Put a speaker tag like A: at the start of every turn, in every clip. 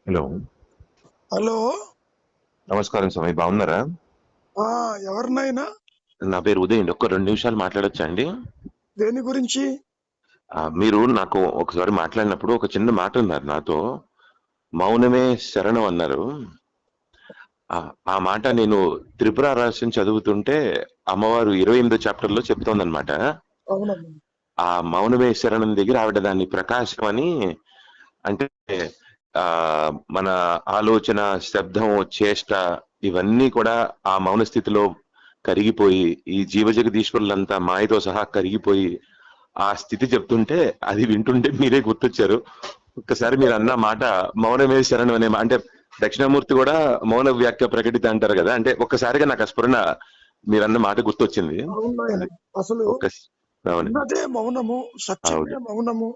A: Hello.
B: Hello.
A: నమస్కారం స్వామి, బాగున్నారా?
B: ఎవరినైనా
A: నా పేరు ఉదయ్ అండి. ఒక్క 2 నిమిషాలు మాట్లాడొచ్చా అండి?
B: దేని గురించి?
A: మీరు నాకు ఒకసారి మాట్లాడినప్పుడు ఒక చిన్న మాట అన్నారు నాతో. మౌనమే శరణం అన్నారు. ఆ మాట నేను త్రిపుర రహస్యం చదువుతుంటే అమ్మవారు 28వ చాప్టర్‌లో చెప్తోందనమాట.
B: అవునమ్మా.
A: ఆ మౌనమే శరణం దగ్గర ఆవిడ దాన్ని ప్రకాశం అని అంటే మన ఆలోచన, శబ్దం, చేష్ట ఇవన్నీ కూడా ఆ మౌన స్థితిలో కరిగిపోయి, ఈ జీవజగదీశ్వరులంతా మాయతో సహా కరిగిపోయి, ఆ స్థితి చెప్తుంటే అది వింటుంటే మీరే గుర్తొచ్చారు. ఒక్కసారి మీరు అన్న మాట మౌనమే శరణం అనే అంటే దక్షిణామూర్తి కూడా మౌన వ్యాఖ్య ప్రకటిత అంటారు కదా. అంటే ఒక్కసారిగా నాకు ఆ స్ఫురణ మీరన్న మాట గుర్తొచ్చింది.
B: అవునాయన.
A: అది
B: అసలు
A: ఒక్క అవునండి.
B: ఉన్నదే మౌనము, సత్యమే
A: అవును.
B: మౌనము.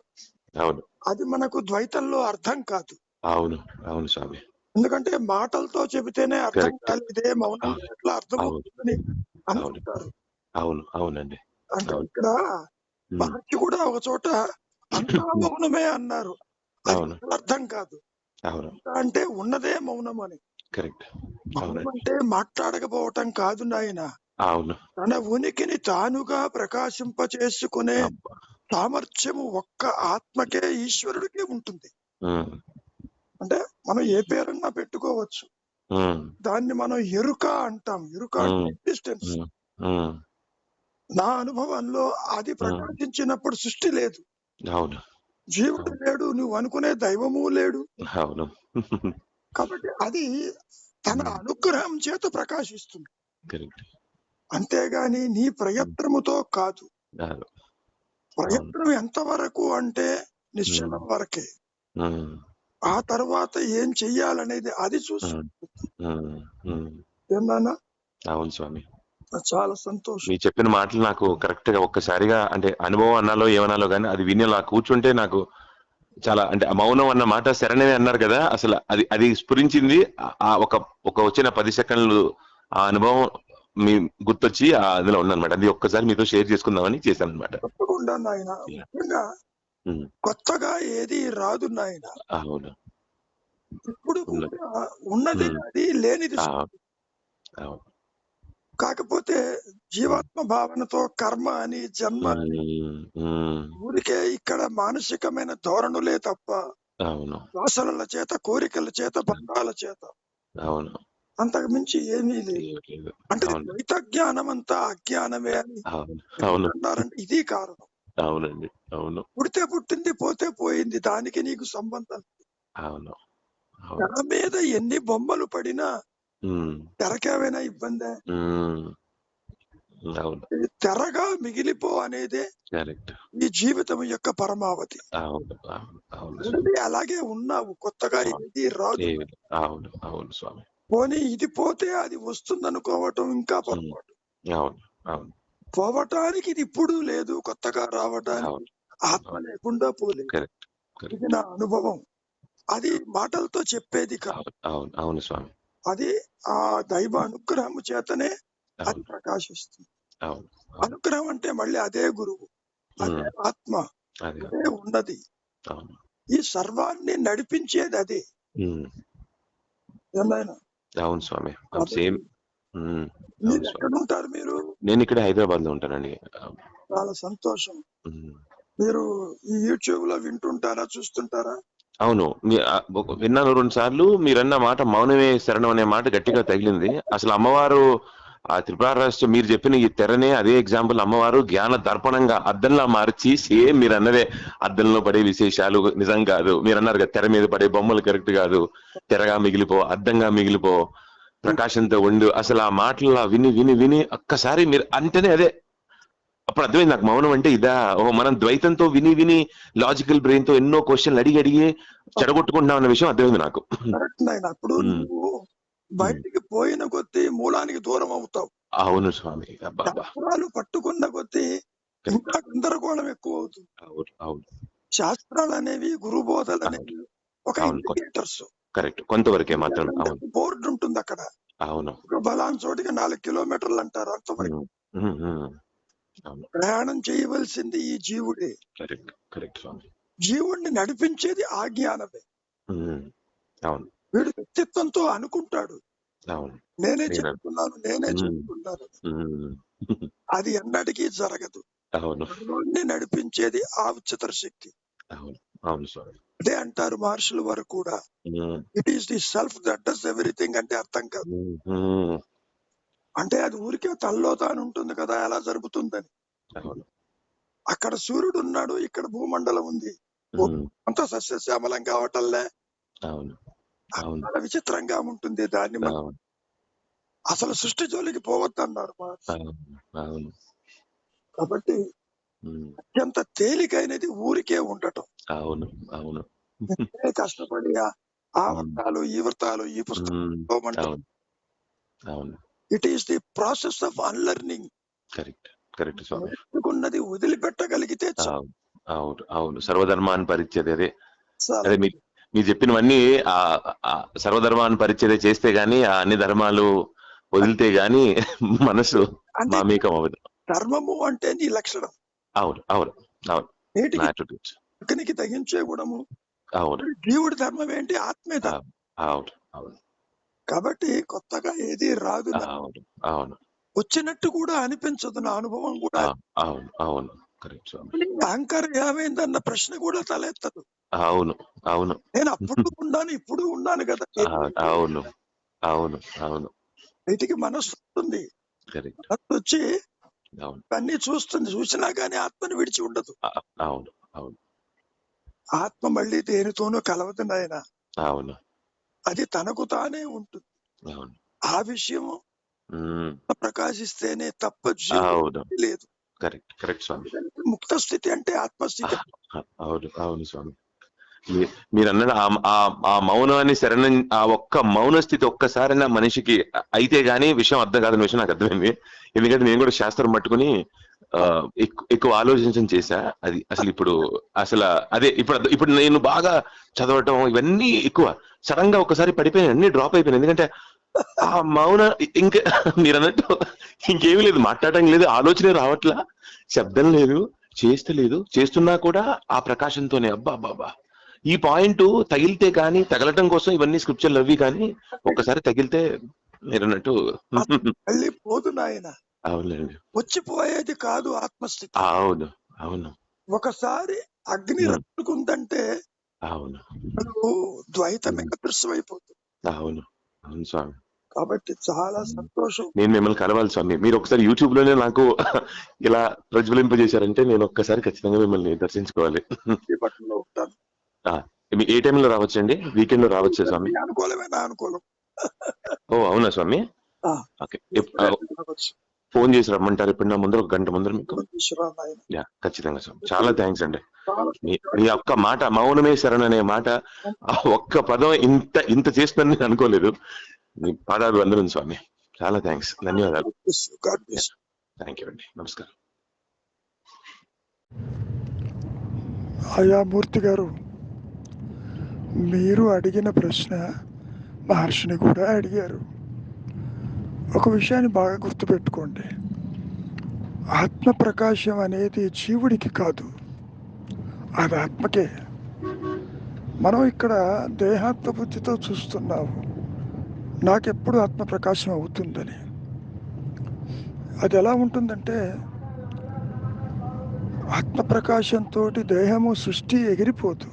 A: అవును.
B: అది మనకు ద్వైతంలో అర్థం కాదు.
A: అవును. అవును స్వామి.
B: ఎందుకంటే మాటలతో చెబితేనే అర్థం
A: కరెక్ట్.
B: కాలేదే, మౌనంలో
A: అవును.
B: ఎట్లా
A: అవును.
B: అర్థమవుతుందని
A: అవును.
B: అనుకుంటారు.
A: అవును. అవునండి.
B: అంటే
A: అవును.
B: ఇక్కడ
A: హ్మ్.
B: మహర్షి కూడా ఒక చోట అంతా
A: హ్మ్.
B: మౌనమే అన్నారు. అది
A: అవును.
B: అసలు అర్థం కాదు.
A: అవును.
B: అంతా అంటే ఉన్నదే మౌనం అని.
A: కరెక్ట్.
B: మౌనం
A: అవునండి.
B: అంటే మాట్లాడకపోవటం కాదు నాయన.
A: అవును.
B: తన ఉనికిని తానుగా ప్రకాశింపచేసుకునే
A: అబ్బా!
B: సామర్థ్యము ఒక్క ఆత్మకే, ఈశ్వరుడికే ఉంటుంది.
A: హ్మ్.
B: అంటే మనం ఏ పేరన్నా పెట్టుకోవచ్చు.
A: హ్మ్.
B: దాన్ని మనం ఎరుక అంటాం. ఎరుక అంటే
A: హ్మ్.
B: ఎగ్జిస్టెన్స్.
A: హ్మ్. హ్మ్.
B: నా అనుభవంలో అది
A: హ్మ్.
B: ప్రకాశించినప్పుడు సృష్టి లేదు,
A: అవును.
B: జీవుడు
A: అవును.
B: లేడు, నువ్వు అనుకునే దైవము లేడు.
A: అవును.
B: కాబట్టి అది తన
A: హ్మ్.
B: అనుగ్రహం చేత ప్రకాశిస్తుంది.
A: కరెక్ట్.
B: అంతేగాని నీ
A: హ్మ్.
B: ప్రయత్నముతో కాదు.
A: కాదు. అవును.
B: ప్రయత్నం ఎంతవరకు అంటే
A: హ్మ్.
B: నిశ్చలం వరకే.
A: హ్మ్.
B: ఆ తర్వాత ఏం చెయ్యాలనేది అది
A: హ్మ్.
B: చూసుకుంటుంది.
A: హ్మ్. హ్మ్.
B: ఏమన్నా
A: అవును స్వామి.
B: చాలా సంతోషం.
A: మీరు చెప్పిన మాటలు నాకు కరెక్ట్‌గా ఒక్కసారిగా అంటే అనుభవం అనాలో ఏమనాలో గాని అది విని అలా కూర్చుంటే నాకు చాలా అంటే ఆ మౌనం అన్న మాట శరణమే అన్నారు కదా. అసలు అది అది స్ఫురించింది. ఆ ఒక ఒక వచ్చిన 10 సెకన్లు ఆ అనుభవం మీ గుర్తొచ్చి అందులో ఉందన్నమాట. అది ఒక్కసారి మీతో షేర్ చేసుకుందామని చేశానన్నమాట.
B: తప్పకుండా నాయన.
A: యాహ్!
B: ముఖ్యంగా
A: హ్మ్.
B: కొత్తగా ఏది రాదు నాయన.
A: అవును.
B: ఇప్పుడు
A: ఉన్నది.
B: కూడా ఉన్నది
A: హ్మ్.
B: అది, లేనిది
A: ఆ!
B: సత్యం.
A: అవును.
B: కాకపోతే
A: హ్మ్.
B: జీవాత్మ భావనతో కర్మ అని, జన్మ అని
A: హ్మ్. హ్మ్.
B: ఊరికే ఇక్కడ మానసికమైన ధోరణులే తప్ప
A: అవును.
B: వాసనల చేత, కోరికల చేత, బంధాల చేత
A: అవును.
B: అంతకు మించి ఏమీ లేదు.
A: లేదు. లేదు.
B: అంటే
A: అవును.
B: ద్వైత జ్ఞానం అంతా అజ్ఞానమే అని
A: అవును. అవును.
B: ఎందుకన్నారంటే ఇది కారణం.
A: అవునండి. అవును.
B: పుడితే పుట్టింది, పోతే పోయింది. దానికి నీకు సంబంధం.
A: అవును. అవును.
B: తెర మీద ఎన్ని బొమ్మలు పడినా
A: హ్మ్.
B: తెరకేమైనా ఇబ్బందే?
A: హ్మ్. అవును.
B: ఇది తెరగా మిగిలిపో అనేదే
A: కరెక్ట్.
B: ఈ జీవితం యొక్క పరమావధి.
A: అవును. అవును. అవును స్వామి.
B: ఆల్రెడీ అలాగే ఉన్నావు. కొత్తగా
A: అవును.
B: ఏది రాదు.
A: అవును. అవును స్వామి.
B: పోనీ ఇది పోతే అది వస్తుందనుకోవటం ఇంకా
A: హ్మ్.
B: పొరపాటు.
A: అవును. అవును.
B: పోవటానికి ఇది ఇప్పుడు లేదు, కొత్తగా రావటానికి
A: అవును.
B: ఆత్మ
A: అవును.
B: లేకుండా పోలేదు.
A: కరెక్ట్.
B: ఇది
A: కరెక్ట్.
B: నా అనుభవం. అది మాటలతో చెప్పేది కాదు.
A: అవును. అవును. అవును స్వామి.
B: అది ఆ దైవ అనుగ్రహము చేతనే అది
A: అవును.
B: ప్రకాశిస్తుంది.
A: అవును. అవును.
B: అనుగ్రహం అంటే మళ్ళీ అదే గురువు, అదే
A: హ్మ్.
B: ఆత్మ,
A: అదే.
B: అదే ఉన్నది.
A: అవును.
B: ఈ సర్వాన్ని నడిపించేది అదే.
A: హ్మ్.
B: ఏమైనా
A: అవును స్వామి. అవును.
B: కాబట్టి
A: సేమ్. హ్మ్.
B: మీరు
A: అవును స్వామి.
B: ఎక్కడుంటారు మీరు?
A: నేనిక్కడే హైదరాబాద్‌లో ఉంటానండి.
B: చాలా సంతోషం.
A: హ్మ్.
B: మీరు ఈ యూట్యూబ్ లో వింటుంటారా, చూస్తుంటారా?
A: అవును. విన్నాను 2 సార్లు. మీరన్న మాట మౌనమే శరణం అనే మాట గట్టిగా తగిలింది. అసలు అమ్మవారు ఆ త్రిపుర రహస్యం మీరు చెప్పిన ఈ తెరనే అదే ఎగ్జాంపుల్ అమ్మవారు జ్ఞాన దర్పణంగా అద్దంలా మార్చి సేమ్ మీరన్నదే అద్దంలో పడే విశేషాలు నిజం కాదు. మీరన్నారు కదా తెర మీద పడే బొమ్మలు కరెక్ట్ కాదు. తెరగా మిగిలిపో, అద్దంగా మిగిలిపో, ప్రకాశంతో ఉండు. అసలు ఆ మాటలు విని విని విని ఒక్కసారి మీరు అంటేనే అదే అప్పుడు అర్థమైంది నాకు మౌనం అంటే ఇదా. ఓహో మనం ద్వైతంతో విని విని లాజికల్ బ్రెయిన్ తో ఎన్నో క్వశ్చన్లు అడిగి అడిగి చెడగొట్టుకుంటున్నాం అన్న విషయం అర్థమైంది నాకు.
B: కరెక్ట్ నాయన. అప్పుడు
A: ఉమ్,
B: నువ్వు
A: ఉమ్.
B: బయటికి పోయిన కొద్దీ మూలానికి దూరం అవుతావు.
A: అవును స్వామి. అబ్బాబా.
B: శాస్త్రాలు పట్టుకున్న కొద్దీ
A: కరెక్ట్.
B: ఇంకా గందరగోళం ఎక్కువ అవుతుంది.
A: అవును. అవును.
B: శాస్త్రాలు అనేవి, గురు బోధలు
A: అవును.
B: అనేవి ఒక
A: అవును.
B: ఇండికేటర్స్.
A: కరెక్ట్. కొంతవరకే మాత్రం.
B: ఇండికేటర్ అంటే
A: అవును.
B: బోర్డు ఉంటుంది అక్కడ.
A: అవును.
B: ఒక బలాన్ చోటికి 4 కిలోమీటర్లు అంటారు, అంతవరకు.
A: ఉమ్, ఉమ్, ఉమ్. అవును.
B: ప్రయాణం చేయవలసింది ఈ జీవుడే.
A: కరెక్ట్. కరెక్ట్ స్వామి.
B: జీవుణ్ణి నడిపించేది ఆ జ్ఞానమే.
A: ఉమ్, అవును.
B: వీడు వ్యక్తిత్వంతో అనుకుంటాడు,
A: అవును.
B: నేనే
A: నేను
B: చెప్తున్నాను, నేనే
A: హ్మ్.
B: చెప్తున్నాను.
A: హ్మ్.
B: అది ఎన్నటికీ జరగదు.
A: అవును.
B: మనలోని నడిపించేది ఆ ఉच्चतर శక్తి.
A: అవును. అవును స్వామి.
B: అదే అంటారు మహర్షుల వారు కూడా.
A: హ్మ్.
B: It is the self that does everything అంటే అర్థం కాదు.
A: హ్మ్. హ్మ్.
B: అంటే అది ఊరికే తనలో తాను ఉంటుంది కదా, ఎలా జరుగుతుందని.
A: అవును.
B: అక్కడ సూర్యుడు ఉన్నాడు, ఇక్కడ భూమండలం ఉంది.
A: హ్మ్.
B: అంత సస్యశ్యామలం కావటంలే.
A: అవును. అవును.
B: చాలా విచిత్రంగా ఉంటుంది. దాన్ని మనం
A: అవును.
B: అసలు సృష్టి జోలికి పోవద్దన్నారు మహర్షి.
A: అవును. అవును.
B: కాబట్టి
A: హ్మ్.
B: అత్యంత తేలికైనది ఊరికే ఉండటం.
A: అవును. అవును.
B: నేనే కష్టపడి ఆ
A: హ్మ్.
B: వ్రతాలు, ఈ వ్రతాలు, ఈ
A: హ్మ్.
B: పుస్తకం.
A: అవును. అవును.
B: It is the process of unlearning.
A: Correct. Correct స్వామి.
B: నేర్చుకున్నది వదిలిపెట్టగలిగితే
A: అవును. అవును. అవును. సర్వధర్మాన్ని పరిత్యజే అదే. అదే
B: చాలండి.
A: మీరు చెప్పినవన్నీ సర్వధర్మాన్ని పరిత్యజే చేస్తే గాని ఆ అన్ని ధర్మాలు వదిలితే గాని మనసు
B: అంటే
A: మామేకం అవ్వదు.
B: ధర్మము అంటే నీ లక్షణం.
A: అవును. అవును. అవును. నా
B: నీటికి
A: అట్రిబ్యూట్స్.
B: అగ్నికి దహించే గుణము.
A: అవును.
B: జీవుడి ధర్మం ఏంటి? ఆత్మే ధర్మం.
A: అవును. అవును. అవును.
B: కాబట్టి కొత్తగా ఏది రాదు.
A: అవును. అవును.
B: వచ్చినట్టు కూడా అనిపించదు. నా అనుభవం కూడా.
A: అవును. అవును. కరెక్ట్ స్వామి.
B: అహంకారం ఏమైందన్న ప్రశ్న కూడా తలెత్తదు.
A: అవును. అవును.
B: నేను అప్పుడు ఉన్నాను, ఇప్పుడు ఉన్నాను కదా.
A: అవును. అవును. అవును.
B: వీటికి మనస్సు ఉంటుంది.
A: కరెక్ట్.
B: మనస్సు వచ్చి
A: అవును.
B: అన్ని చూస్తుంది. చూసినా గానీ ఆత్మను విడిచి ఉండదు.
A: అవును. అవును.
B: ఆత్మ మళ్ళీ దేనితోనూ కలవదు నాయన.
A: అవును.
B: అది తనకు తానే ఉంటుంది.
A: అవును.
B: ఆ విషయం
A: హ్మ్.
B: ప్రకాశిస్తేనే తప్ప జీవుడు
A: అవును.
B: లేదు.
A: కరెక్ట్. కరెక్ట్ స్వామి.
B: ముక్త స్థితి అంటే ఆత్మస్థితి.
A: అవును. అవును స్వామి. మీరన్నది ఆ మౌనాన్ని శరణం ఆ ఒక్క మౌన స్థితి ఒక్కసారైనా మనిషికి అయితే గాని విషయం అర్థం కాదని విషయం నాకు అర్థమైంది. ఎందుకంటే నేను కూడా శాస్త్రం పట్టుకుని ఎక్కువ ఆలోచించడం చేశా. అది అసలు ఇప్పుడు అసలు అదే ఇప్పుడు నేను బాగా చదవటం ఇవన్నీ ఎక్కువ సడన్ గా ఒకసారి పడిపోయాను, అన్ని డ్రాప్ అయిపోయాను. ఎందుకంటే ఆ మౌన ఇంకా మీరన్నట్టు ఇంకేమీ లేదు, మాట్లాడటం లేదు, ఆలోచనే రావట్లా, శబ్దం లేదు, చేస్తలేదు, చేస్తున్నా కూడా ఆ ప్రకాశంతోనే అబ్బా అబ్బా ఈ పాయింట్ తగిలితే కానీ తగలటం కోసం ఇవన్నీ స్క్రిప్చర్లు అవి కానీ ఒక్కసారి తగిలితే మీరన్నట్టు
B: మళ్ళీ పోదు నాయన.
A: అవునండి.
B: వచ్చిపోయేది కాదు ఆత్మస్థితి.
A: అవును. అవును.
B: ఒకసారి అగ్ని
A: హ్మ్.
B: రట్టుకుందంటే
A: అవును.
B: నువ్వు ద్వైతమే
A: హ్మ్.
B: అదృశ్యమైపోతుంది.
A: అవును. అవును స్వామి.
B: కాబట్టి చాలా
A: హ్మ్.
B: సంతోషం.
A: నేను మిమ్మల్ని కలవాలి స్వామి. మీరు ఒకసారి యూట్యూబ్ లోనే నాకు ఇలా ప్రజ్వలింపజేశారంటే నేను ఒక్కసారి ఖచ్చితంగా మిమ్మల్ని దర్శించుకోవాలి.
B: ఈ పట్టణంలో ఉంటాను.
A: ఆ! ఏ టైంలో రావచ్చండి? వీకెండ్ లో రావచ్చా స్వామి?
B: నీ అనుకూలమే నా అనుకూలం.
A: ఓ అవునా స్వామి?
B: ఆ,
A: ఓకే.
B: ఎప్పుడైనా రావచ్చు.
A: ఫోన్ చేసి రమ్మంటారు ఎప్పుడన్నా ముందర, ఒక గంట ముందర మీకు?
B: ఈశ్వరా నాయన.
A: ఖచ్చితంగా స్వామి. చాలా థ్యాంక్స్ అండి.
B: చాలా
A: మీ మీ ఒక్క మాట మౌనమే శరణ్ అనే మాట, ఆ ఒక్క పదం ఇంత ఇంత చేస్తుందని నేను అనుకోలేదు. మీ పాదాలు వందనం స్వామి. చాలా థ్యాంక్స్. ధన్యవాదాలు.
B: God bless.
A: థ్యాంక్ యూ అండి. నమస్కారం.
B: అయ్యా మూర్తి గారు, మీరు అడిగిన ప్రశ్న మహర్షిని కూడా అడిగారు. ఒక విషయాన్ని బాగా గుర్తుపెట్టుకోండి. ఆత్మ ప్రకాశం అనేది జీవుడికి కాదు, అది ఆత్మకే. మనం ఇక్కడ దేహాత్మ బుద్ధితో చూస్తున్నాము, నాకెప్పుడు ఆత్మ ప్రకాశం అవుతుందని. అది ఎలా ఉంటుందంటే, ఆత్మ ప్రకాశంతో దేహము సృష్టి ఎగిరిపోదు.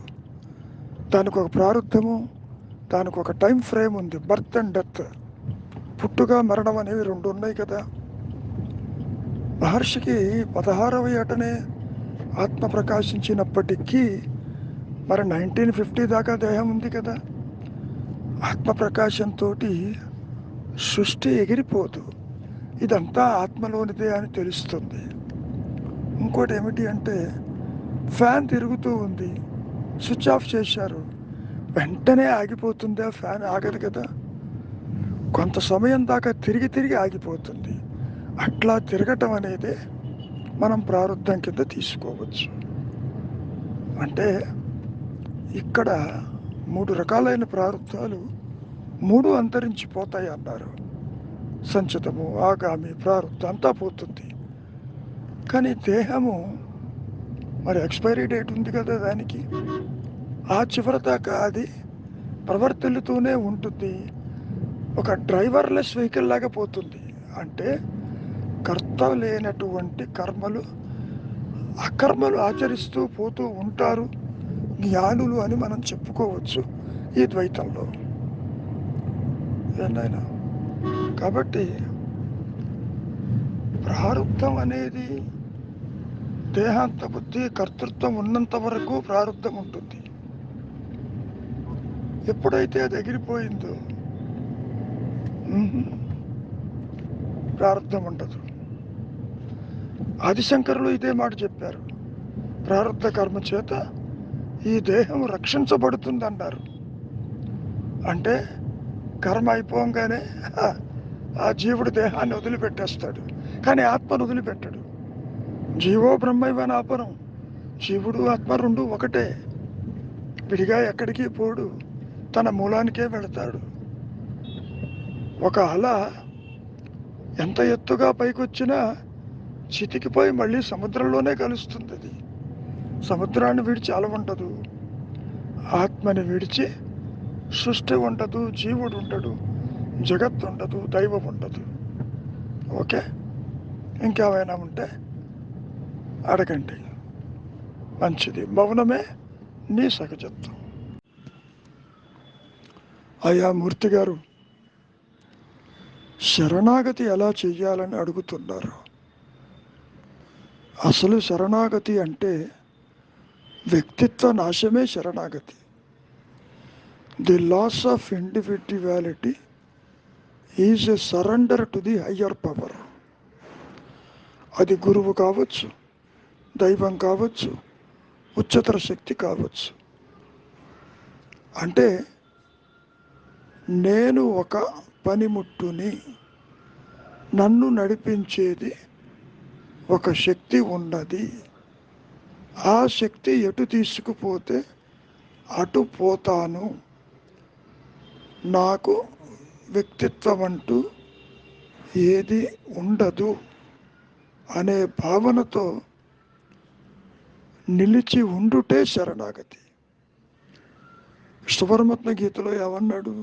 B: దానికి ఒక ప్రారంధము, దానికి ఒక టైం ఫ్రేమ్ ఉంది. బర్త్ అండ్ డెత్, పుట్టుక మరణం అనేవి రెండు ఉన్నాయి కదా. మహర్షికి 16వ ఏటనే ఆత్మ ప్రకాశించినప్పటికీ మరి 1950 దాకా దేహం ఉంది కదా. ఆత్మ ప్రకాశంతో సృష్టి ఎగిరిపోదు, ఇదంతా ఆత్మలోనిదే అని తెలుస్తుంది. ఇంకోటి ఏమిటి అంటే, ఫ్యాన్ తిరుగుతూ ఉంది, స్విచ్ ఆఫ్ చేశారు, వెంటనే ఆగిపోతుందా? ఫ్యాన్ ఆగదు కదా, కొంత సమయం దాకా తిరిగి తిరిగి ఆగిపోతుంది. అట్లా తిరగటం అనేది మనం ప్రారంధం కింద తీసుకోవచ్చు. అంటే ఇక్కడ 3 రకాలైన ప్రారంధాలు, 3 అంతరించిపోతాయి అన్నారు. సంచితము, ఆగామి, ప్రారంధం అంతా పోతుంది. కానీ దేహము మరి ఎక్స్పైరీ డేట్ ఉంది కదా దానికి. ఆ చివరి దాకా అది ప్రవర్తిల్లుతూనే ఉంటుంది. ఒక డ్రైవర్లెస్ వెహికల్ లాగా పోతుంది. అంటే కర్త లేనటువంటి కర్మలు, అకర్మలు ఆచరిస్తూ పోతూ ఉంటారు జ్ఞానులు అని మనం చెప్పుకోవచ్చు ఈ ద్వైతంలో. ఏనాయనా, కాబట్టి ప్రారంధం అనేది దేహాంత బుద్ధి కర్తృత్వం ఉన్నంత వరకు ప్రారంధం ఉంటుంది. ఎప్పుడైతే అది ఎగిరిపోయిందో ప్రారంధం ఉండదు. ఆదిశంకరులు ఇదే మాట చెప్పారు. ప్రారంధ కర్మ చేత ఈ దేహం రక్షించబడుతుంది అన్నారు. అంటే కర్మ అయిపోగానే ఆ జీవుడు దేహాన్ని వదిలిపెట్టేస్తాడు, కానీ ఆత్మను వదిలిపెట్టడు. జీవో బ్రహ్మైవ నాపరం. జీవుడు ఆత్మ రెండు ఒకటే. విడిగా ఎక్కడికి పోడు, తన మూలానికే వెళతాడు. ఒక అల ఎంత ఎత్తుగా పైకొచ్చినా చితికిపోయి మళ్ళీ సముద్రంలోనే కలుస్తుంది. అది సముద్రాన్ని విడిచి అల ఉండదు, ఆత్మని విడిచి సృష్టి ఉండదు, జీవుడు ఉండడు, జగత్తు ఉండదు, దైవం ఉండదు. ఓకే, ఇంకేమైనా ఉంటే అడగండి. మంచిది. మౌనమే నీ సహజత్వం. అయ్యా మూర్తి గారు, శరణాగతి ఎలా చెయ్యాలని అడుగుతున్నారు. అసలు శరణాగతి అంటే వ్యక్తిత్వ నాశమే శరణాగతి. The loss of individuality is a surrender to the higher power. అది గురువు కావచ్చు, దైవం కావచ్చు, ఉच्चतर శక్తి కావచ్చు. అంటే నేను ఒక పనిముట్టుని, నన్ను నడిపించేది ఒక శక్తి ఉన్నది. ఆ శక్తి ఎటు తీసుకుపోతే అటు పోతాను. నాకు వ్యక్తిత్వం అంటూ ఏది ఉండదు అనే భావనతో నిలిచి ఉండుటే శరణాగతి. కృష్ణపరమాత్మ గీతలో ఏమన్నాడు?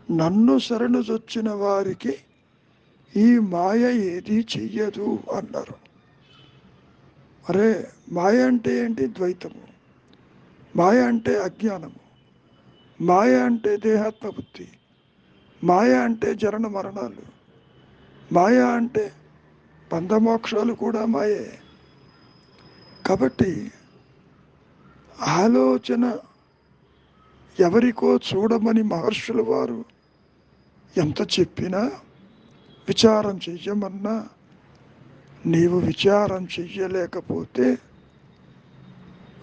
B: నన్ను శరణుజొచ్చిన వారికి ఈ మాయ ఏది చెయ్యదు అన్నారు. అరే, మాయ అంటే ఏంటి? ద్వైతము. మాయ అంటే అజ్ఞానము. మాయ అంటే దేహాత్మ బుద్ధి. మాయ అంటే జనన మరణాలు. మాయ అంటే బంధమోక్షాలు కూడా మాయే. కాబట్టి ఆలోచన ఎవరికో చూడమని మహర్షుల వారు ఎంత చెప్పినా, విచారం చెయ్యమన్నా, నీవు విచారం చెయ్యలేకపోతే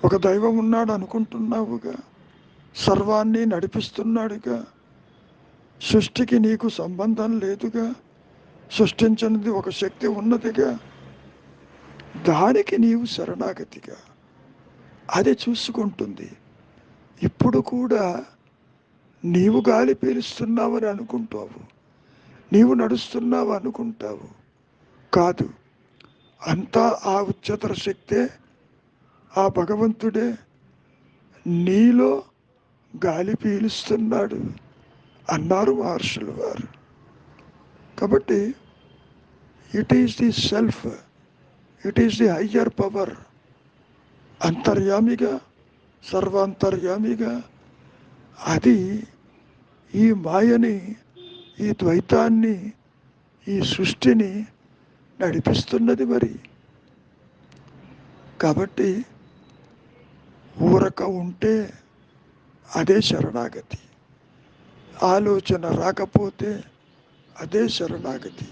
B: ఒక దైవం ఉన్నాడు అనుకుంటున్నావుగా, సర్వాన్ని నడిపిస్తున్నాడుగా, సృష్టికి నీకు సంబంధం లేదుగా, సృష్టించినది ఒక శక్తి ఉన్నదిగా, దానికి నీవు శరణాగతిగా అది చూసుకుంటుంది. ఇప్పుడు కూడా నీవు గాలి పీలుస్తున్నావని అనుకుంటావు, నీవు నడుస్తున్నావు అనుకుంటావు. కాదు, అంతా ఆ ఉच्चतर శక్తే, ఆ భగవంతుడే నీలో గాలి పీలుస్తున్నాడు అన్నారు మహర్షులు వారు. కాబట్టి it is the self, it is the higher power. అంతర్యామిగా, సర్వాంతర్యామిగా అది ఈ మాయని, ఈ ద్వైతాన్ని, ఈ సృష్టిని నడిపిస్తున్నది. మరి కాబట్టి ఊరక ఉంటే అదే శరణాగతి. ఆలోచన రాకపోతే అదే శరణాగతి.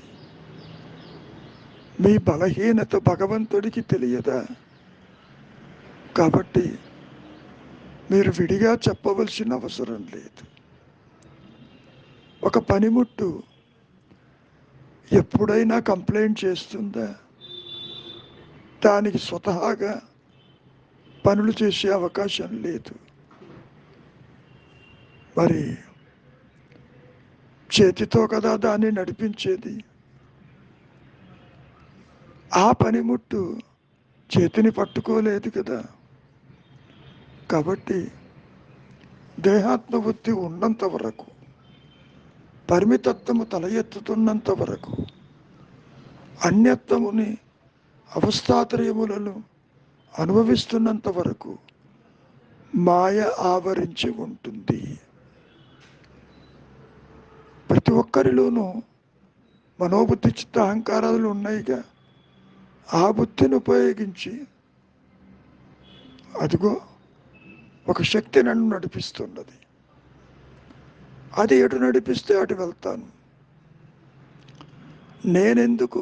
B: మీ బలహీనత భగవంతుడికి తెలియదా? కాబట్టి మీరు విడిగా చెప్పవలసిన అవసరం లేదు. ఒక పనిముట్టు ఎప్పుడైనా కంప్లైంట్ చేస్తుందా? దానికి స్వతహాగా పనులు చేసే అవకాశం లేదు. మరి చేతితో కదా దాన్ని నడిపించేది. ఆ పనిముట్టు చేతిని పట్టుకోలేదు కదా. కాబట్టి దేహాత్మ బుద్ధి ఉన్నంత వరకు, పరిమితత్వము తల ఎత్తుతున్నంత వరకు, అన్యత్వముని అవస్థాత్రయములను అనుభవిస్తున్నంత వరకు మాయ ఆవరించి ఉంటుంది. ప్రతి ఒక్కరిలోనూ మనోబుద్ధి చిత్త అహంకారాలు ఉన్నాయిగా. ఆ బుద్ధిని ఉపయోగించి అదిగో ఒక శక్తి నన్ను నడిపిస్తున్నది. అది ఎటు నడిపిస్తే అటు వెళ్తాను. నేనెందుకు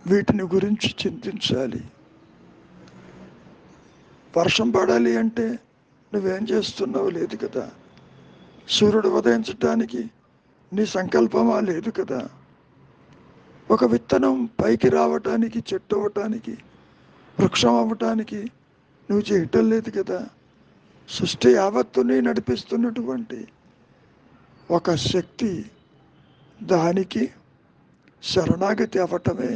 B: వీటిని గురించి చింతించాలి? వర్షం పడాలి అంటే నువ్వేం చేస్తున్నావు లేదు కదా. సూర్యుడు ఉదయించడానికి నీ సంకల్పమా లేదు కదా. ఒక విత్తనం పైకి రావటానికి, చెట్టు అవ్వటానికి, వృక్షం అవ్వటానికి నువ్వు చేయటం లేదు కదా. సృష్టి యావత్తుని నడిపిస్తున్నటువంటి ఒక శక్తి, దానికి శరణాగతి అవ్వటమే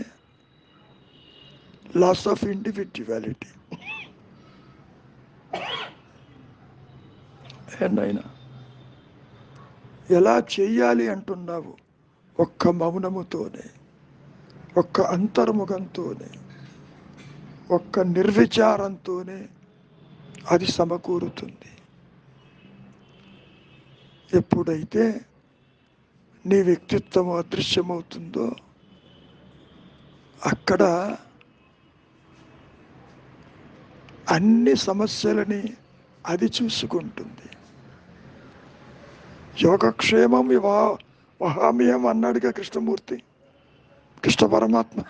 B: లాస్ ఆఫ్ ఇండివిడ్యువాలిటీ. ఏనైనా ఎలా చెయ్యాలి అంటున్నావు? ఒక్క మౌనముతోనే, ఒక్క అంతర్ముఖంతోనే, ఒక్క నిర్విచారంతోనే అది సమకూరుతుంది. ఎప్పుడైతే నీ వ్యక్తిత్వం అదృశ్యమవుతుందో అక్కడ అన్ని సమస్యలని అది చూసుకుంటుంది. యోగక్షేమం వహామ్యం అన్నాడుగా కృష్ణమూర్తి, కృష్ణ పరమాత్మ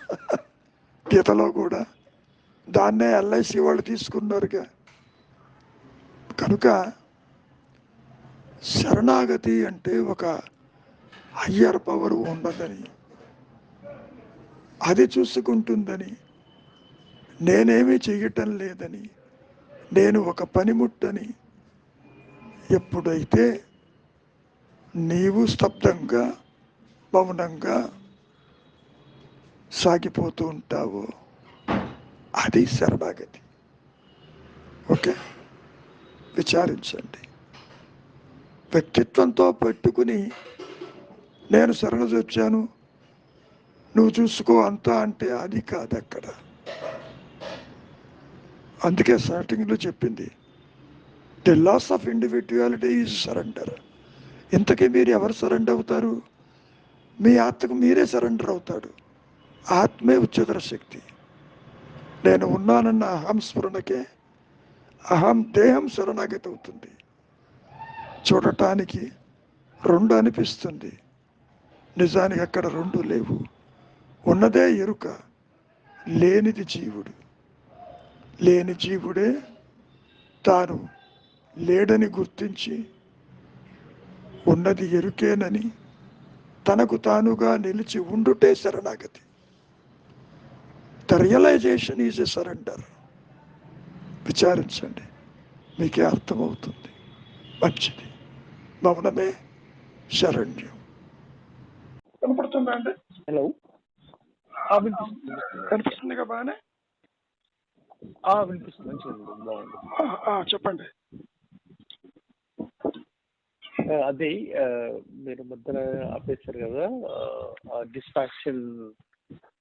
B: గీతలో కూడా. దాన్నే ఎల్ఐసి వాళ్ళు తీసుకున్నారుగా. కనుక శరణాగతి అంటే ఒక హయ్యర్ పవర్ ఉన్నదని, అది చూసుకుంటుందని, నేనేమీ చెయ్యటం లేదని, నేను ఒక పనిముట్టని ఎప్పుడైతే నీవు స్తబ్దంగా మౌనంగా సాగిపోతూ ఉంటావో అది శరణాగతి. ఓకే, విచారించండి. వ్యక్తిత్వంతో పెట్టుకుని నేను శరణొచ్చాను నువ్వు చూసుకో అంతా అంటే అది కాదు అక్కడ. అందుకే స్టార్టింగ్లో చెప్పింది, the loss of individuality is surrender. ఇంతకీ మీరు ఎవరు సరెండర్ అవుతారు? మీ ఆత్మకు మీరే సరెండర్ అవుతాడు. ఆత్మే ఉच्चतर శక్తి. నేను ఉన్నానన్న అహం స్ఫురణకే అహం దేహం శరణాగతి అవుతుంది. చూడటానికి రెండు అనిపిస్తుంది, నిజానికి అక్కడ రెండు లేవు. ఉన్నదే ఎరుక, లేనిది జీవుడు. లేని జీవుడే తాను లేడని గుర్తించి ఉన్నది ఎరుకేనని తనకు తానుగా నిలిచి ఉండుటే శరణాగతి. The realization is a surrender. విచారించండి, మీకే అర్థమవుతుంది. మంచిది, మౌనమే శరణ్యం. కనపడుతుందా అండి?
C: హలో,
B: కనిపిస్తుందిగా బాగానే?
C: వినిపిస్తుంది. మంచిగా బాగుంది.
B: చెప్పండి.
C: అదే మీరు మధ్యలో ఆపేశారు కదా, డిస్ట్రాక్షన్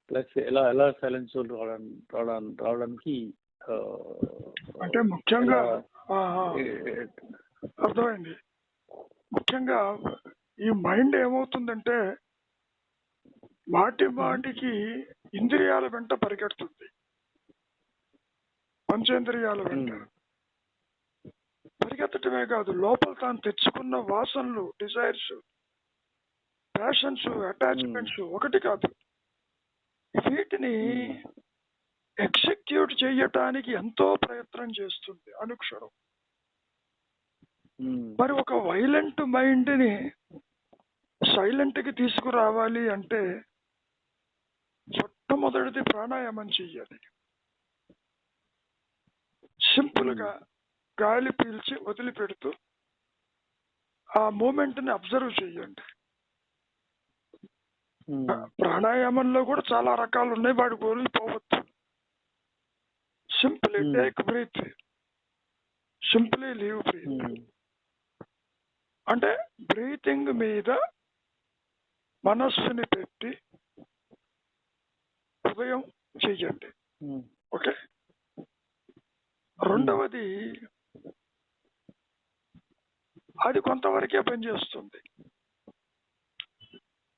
C: ప్లస్ ఎలా ఎలా సైలెన్స్ రావడానికి
B: అంటే ముఖ్యంగా అర్థమైంది. ముఖ్యంగా ఈ మైండ్ ఏమవుతుందంటే మాటికి ఇంద్రియాల వెంట పరిగెడుతుంది, పంచేంద్రియాల వెంట పరిగెత్తటమే కాదు, లోపల తాను తెచ్చుకున్న వాసనలు, డిజైర్స్, ప్యాషన్స్, అటాచ్మెంట్స్ ఒకటి కాదు, వీటిని ఎగ్జిక్యూట్ చేయటానికి ఎంతో ప్రయత్నం చేస్తుంది అనుక్షణం. మరి ఒక వైలెంట్ మైండ్ని సైలెంట్కి తీసుకురావాలి అంటే మొట్టమొదటిది ప్రాణాయామం చెయ్యాలి. సింపుల్గా గాలి పీల్చి వదిలిపెడుతూ ఆ మూమెంట్ని అబ్జర్వ్ చేయండి. ప్రాణాయామంలో కూడా చాలా రకాలు ఉన్నాయి, వాడి గోళ్ళు పోవద్దు. Simply take breath, simply leave breath. అంటే బ్రీతింగ్ మీద మనస్సుని పెట్టి హృదయం చెయ్యండి. ఓకే. రెండవది, అది కొంతవరకే పనిచేస్తుంది.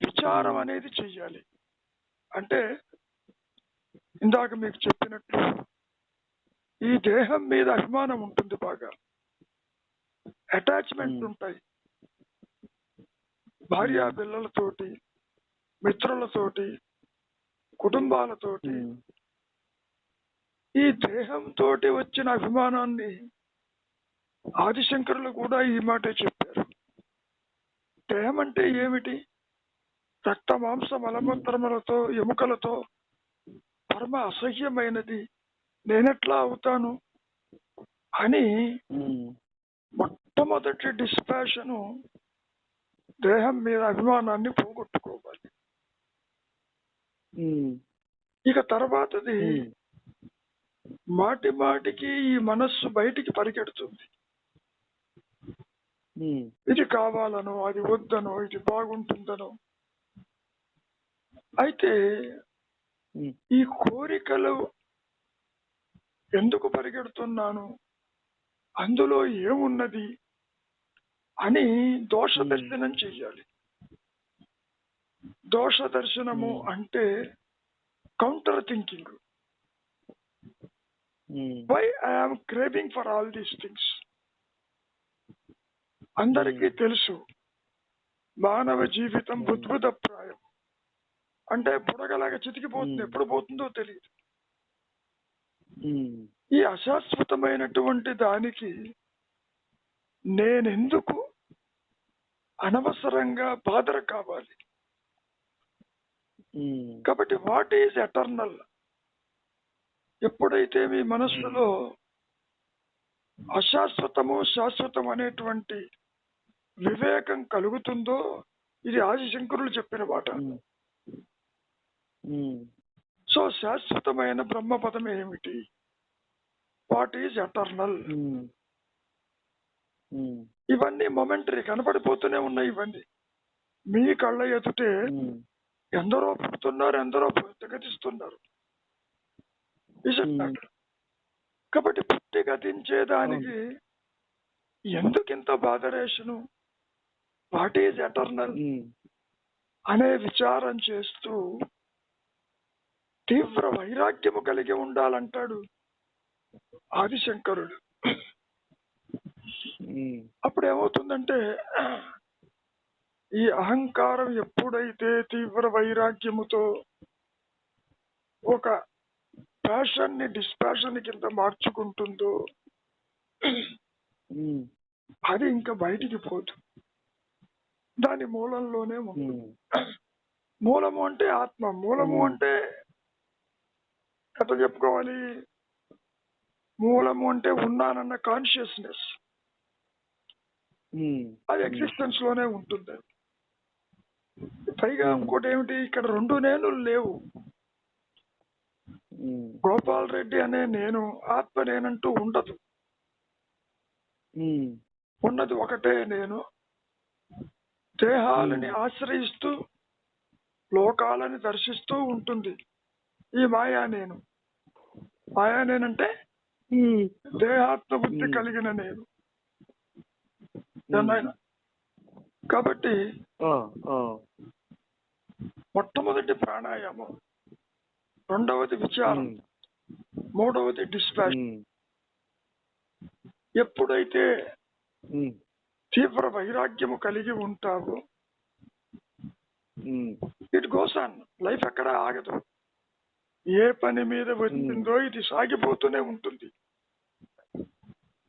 B: విచారం అనేది చెయ్యాలి. అంటే ఇందాక మీకు చెప్పినట్లు ఈ దేహం మీద అభిమానం ఉంటుంది, బాగా అటాచ్మెంట్ ఉంటాయి. భార్యా పిల్లలతోటి, మిత్రులతోటి, కుటుంబాలతోటి. ఈ దేహంతో వచ్చిన అభిమానాన్ని ఆదిశంకరులు కూడా ఈ మాటే చెప్పారు. దేహం అంటే ఏమిటి? రక్త మాంస మలమూత్రములతో ఎముకలతో పరమ అసహ్యమైనది, నేనెట్లా అవుతాను అని మొట్టమొదటి డిస్పాషను దేహం మీద అభిమానాన్ని పోగొట్టుకోవాలి. ఇక తర్వాతది మాటి మాటికి ఈ మనస్సు బయటికి పరిగెడుతుంది. ఇది కావాలనో, అది వద్దనో, ఇది బాగుంటుందనో. అయితే ఈ కోరికలు ఎందుకు పరిగెడుతున్నాను, అందులో ఏమున్నది అని దోష దర్శనం చెయ్యాలి. దోష దర్శనము అంటే counter thinking. Why I'm craving for all these things. అందరికీ తెలుసు మానవ జీవితం బుద్భుతప్రాయం. అంటే బుడగలాగా చితికిపోతుంది, ఎప్పుడు పోతుందో తెలియదు. ఈ అశాశ్వతమైనటువంటి దానికి నేనెందుకు అనవసరంగా బాధర కావాలి? కాబట్టి వాట్ ఈజ్ ఎటర్నల్? ఎప్పుడైతే మీ మనస్సులో అశాశ్వతము శాశ్వతం అనేటువంటి వివేకం కలుగుతుందో, ఇది ఆదిశంకరులు చెప్పిన మాట. సో శాశ్వతమైన బ్రహ్మపదం ఏమిటి? What is eternal? ఇవన్నీ మొమెంటరీ, కనపడిపోతూనే ఉన్నాయి. ఇవన్నీ మీ కళ్ళ ఎదుటే ఎందరో పుడుతున్నారు, ఎందరో గతిస్తున్నారు. కాబట్టి పుట్టి గతించేదానికి ఎందుకింత బాధరేషను? వాట్ ఈజ్ ఎటర్నల్ అనే విచారం చేస్తూ తీవ్ర వైరాగ్యము కలిగి ఉండాలంటాడు ఆదిశంకరుడు. అప్పుడు ఏమవుతుందంటే, ఈ అహంకారం ఎప్పుడైతే తీవ్ర వైరాగ్యముతో ఒక ప్యాషన్ ని డిస్పాషన్ కింద మార్చుకుంటుందో, అది ఇంకా బయటికి పోదు, దాని మూలంలోనే ఉంటుంది. మూలము అంటే ఆత్మ. మూలము అంటే ఎట్లా చెప్పుకోవాలి? మూలము అంటే ఉన్నానన్న కాన్షియస్నెస్, అది ఎగ్జిస్టెన్స్ లోనే ఉంటుంది. పైగా ఇంకోటి ఏమిటి, ఇక్కడ రెండు నేను లేవు. గోపాల్ రెడ్డి అనే నేను, ఆత్మ నేనంటూ ఉండదు. ఉన్నది ఒకటే నేను. దేహాలని ఆశ్రయిస్తూ లోకాలని దర్శిస్తూ ఉంటుంది ఈ మాయా నేను. మాయా నేనంటే దేహాత్మ బుద్ధి కలిగిన నేను. కాబట్టి మొట్టమొదటి ప్రాణాయామం, రెండవది విచారం, మూడవది డిస్పాషన్. ఎప్పుడైతే తీవ్ర వైరాగ్యము కలిగి ఉంటావో, ఇట్ గోస్ ఆన్. లైఫ్ ఎక్కడ ఆగదు. ఏ పని మీద వచ్చిందో ఇది సాగిపోతూనే ఉంటుంది.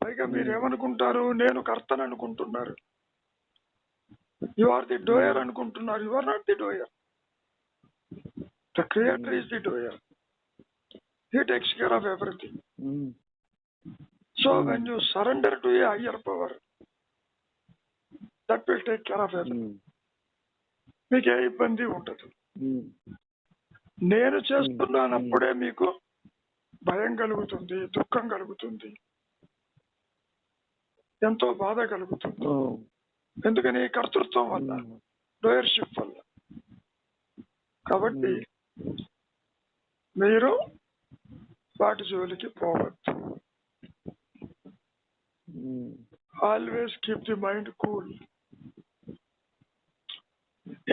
B: పైగా మీరేమనుకుంటారు? నేను కర్తను అనుకుంటున్నారు. యు ఆర్ ది డోయర్ అనుకుంటున్నారు. You are not the doer. The creator is the doer. He takes care of everything. So when you surrender to a higher power, that will take care of everything. మీకు ఏ ఇబ్బంది ఉండదు. నేను చేస్తున్నానప్పుడే మీకు భయం కలుగుతుంది, దుఃఖం కలుగుతుంది, ఎంతో బాధ కలుగుతుంది. ఎందుకని కర్తృత్వం వల్ల, డోయర్షిప్ వల్ల. కాబట్టి మీరు వాటి జోలికి పోవద్దు. Always keep the mind cool.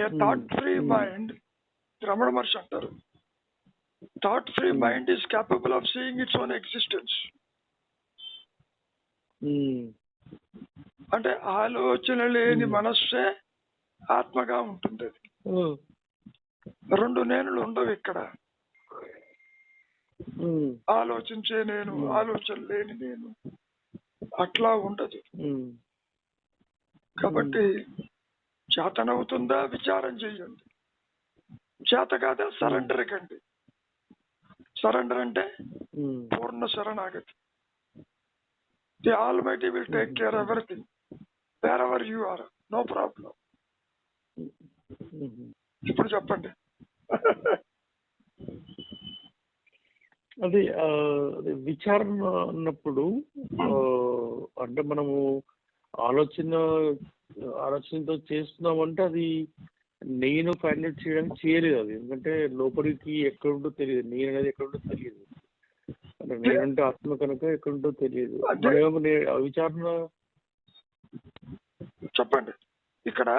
B: A thought free mind, Ramana Maharshi అంటారు, thought free mind is capable of seeing its own existence. అంటే ఆలోచన లేని మనస్సే ఆత్మగా ఉంటుంది. అది రెండు నేనులు ఉండవు ఇక్కడ. ఆలోచించే నేను, ఆలోచన లేని నేను, అట్లా ఉండదు. కాబట్టి చేతనవుతుందా విచారం చెయ్యండి, చేత కాదా సరెండర్ కండి. సరెండర్ అంటే పూర్ణ శరణాగతి. The almighty will take care everything wherever you are, no problem. ఇప్పుడు చెప్పండి.
C: అది విచారణ అన్నప్పుడు అంటే మనము ఆలోచనతో చేస్తున్నామంటే అది నేను ఫైండ్ అవుట్ చేయడానికి చేయలేదు. అది ఎందుకంటే లోపలికి ఎక్కడుంటో తెలియదు, నేను అనేది ఎక్కడుంటో తెలియదు. అంటే నేనంటే ఆత్మ కనుక ఎక్కడుంటో తెలియదు. విచారణ
B: చెప్పండి. ఇక్కడ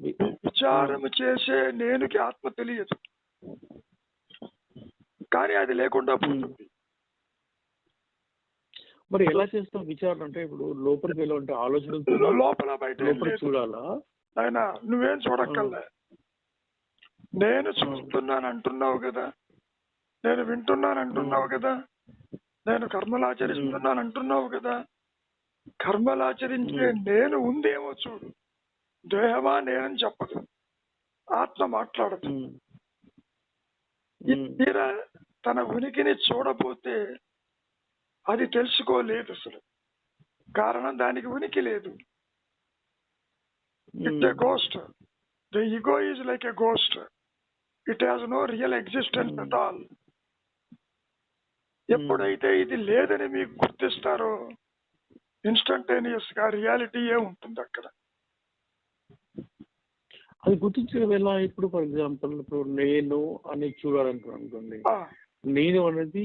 B: విచారం చేసే నేనుకి ఆత్మ తెలియదు, కానీ అది లేకుండా పోతుంది.
C: మరి ఎలా చేస్తాం విచారణ? అంటే ఇప్పుడు లోపలికి వెళ్ళాలంటే ఆలోచన
B: లోపల బయట
C: చూడాలా?
B: ఆయన నువ్వేం చూడక్కర్లే, నేను చూస్తున్నాను అంటున్నావు కదా, నేను వింటున్నాను అంటున్నావు కదా, నేను కర్మలు ఆచరిస్తున్నాను అంటున్నావు కదా. కర్మలు ఆచరించే నేను ఉందేమో చూడు. దేహమా నేనని చెప్పదు, ఆత్మ మాట్లాడదు. తీరా తన ఉనికిని చూడబోతే అది తెలుసుకోలేదు అసలు. కారణం దానికి ఉనికి లేదు. It's a ghost. The ego is like a ghost. It has no real existence at all. ఎప్పుడైతే ఇది లేదని మీకు గుర్తిస్తారో ఇన్స్టంటేనియస్ గా రియాలిటీయే ఉంటుంది అక్కడ.
C: అది గుర్తించడం ఎలా? ఇప్పుడు ఫర్ ఎగ్జాంపుల్ ఇప్పుడు నేను అని చూడాలనుకోండి, నేను అనేది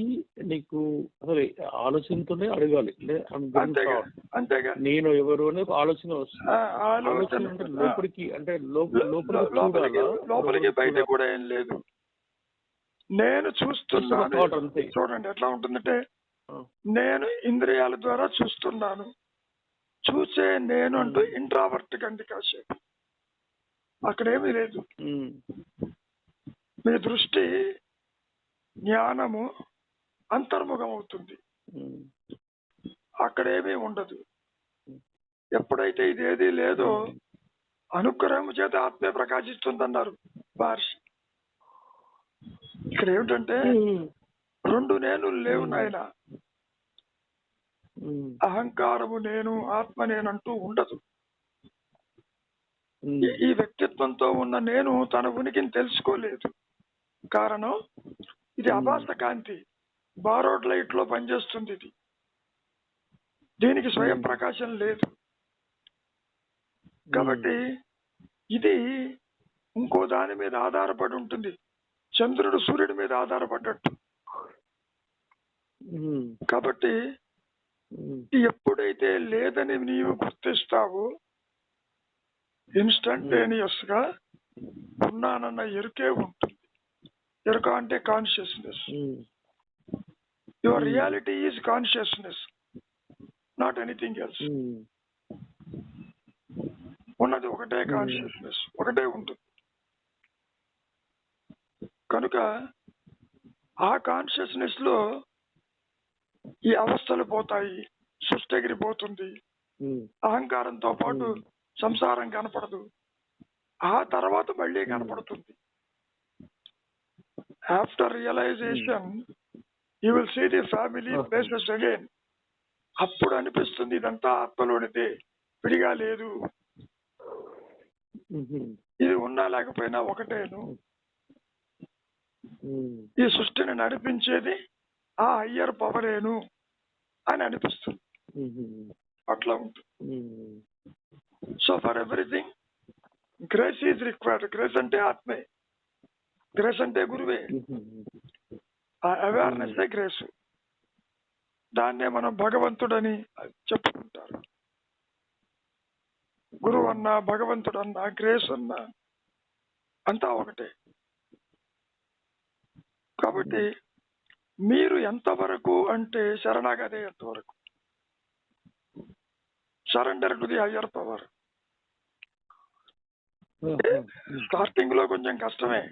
C: నీకు అసలు ఆలోచనతోనే అడగాలి. నేను ఎవరు అనే ఆలోచన వస్తుంది. ఆలోచన అంటే లోపలికి, అంటే
B: లోపలికి బయట కూడా ఏం లేదు. నేను చూస్తున్నాను. చూడండి ఎట్లా ఉంటుందంటే, నేను ఇంద్రియాల ద్వారా చూస్తున్నాను. చూసే నేను అంటూ ఇంట్రావర్ట్ కండి కాసేపు అక్కడేమీ లేదు. మీ దృష్టి జ్ఞానము అంతర్ముఖం అవుతుంది, అక్కడేమీ ఉండదు. ఎప్పుడైతే ఇదేది లేదో అనుగ్రహం చేత ఆత్మే ప్రకాశిస్తుందన్నారు మహర్షి. ఇక్కడ ఏమిటంటే రెండు నేను లేవు నాయన. అహంకారము నేను, ఆత్మ నేనంటూ ఉండదు. ఈ వ్యక్తిత్వంతో ఉన్న నేను తన ఉనికిని తెలుసుకోలేదు. కారణం ఇది అభాస కాంతి, బారోడ్ లైట్ లో పనిచేస్తుంది. ఇది దీనికి స్వయం ప్రకాశం లేదు. కాబట్టి ఇది ఇంకో దాని మీద ఆధారపడి ఉంటుంది, చంద్రుడు సూర్యుడి మీద ఆధారపడ్డట్టు. కాబట్టి ఎప్పుడైతే లేదని నీవు గుర్తిస్తావో ఇన్స్టంటేనియస్ గా ఉన్నానన్న ఎరుకే ఉంటుంది. ఎరుక అంటే consciousness. Your reality is consciousness, not anything else. ఉన్నది ఒకటే కాన్షియస్నెస్, ఒకటే ఉంటుంది. కనుక ఆ కాన్షియస్నెస్ లో ఈ అవస్థలు పోతాయి, సృష్టి ఎగిరిపోతుంది. అహంకారంతో పాటు సంసారం కనపడదు. ఆ తర్వాత మళ్ళీ కనపడుతుంది. After realization you will see the family places again. అప్పుడు అనిపిస్తుంది ఇదంతా ఆత్మలోనిదే, విడిగా లేదు. ఇది ఉన్నా లేకపోయినా ఒకటేను. ఈ సృష్టిని నడిపించేది ఆ హయ్యర్ పవరేను అని అనిపిస్తుంది. అట్లా ఉంటుంది. So for everything grace is required. Grace అంటే ఆత్మే, గ్రేస్ అంటే గురువే. ఆ అవేర్నెస్ గ్రేస్. దాన్నే మనం భగవంతుడని చెప్పుకుంటారు. గురువు అన్నా, భగవంతుడు అన్నా, గ్రేస్ అన్నా అంతా ఒకటే. కాబట్టి మీరు ఎంతవరకు అంటే శరణాగతే ఎంతవరకు, surrender to the higher power. Starting లో కొంచెం కష్టమే,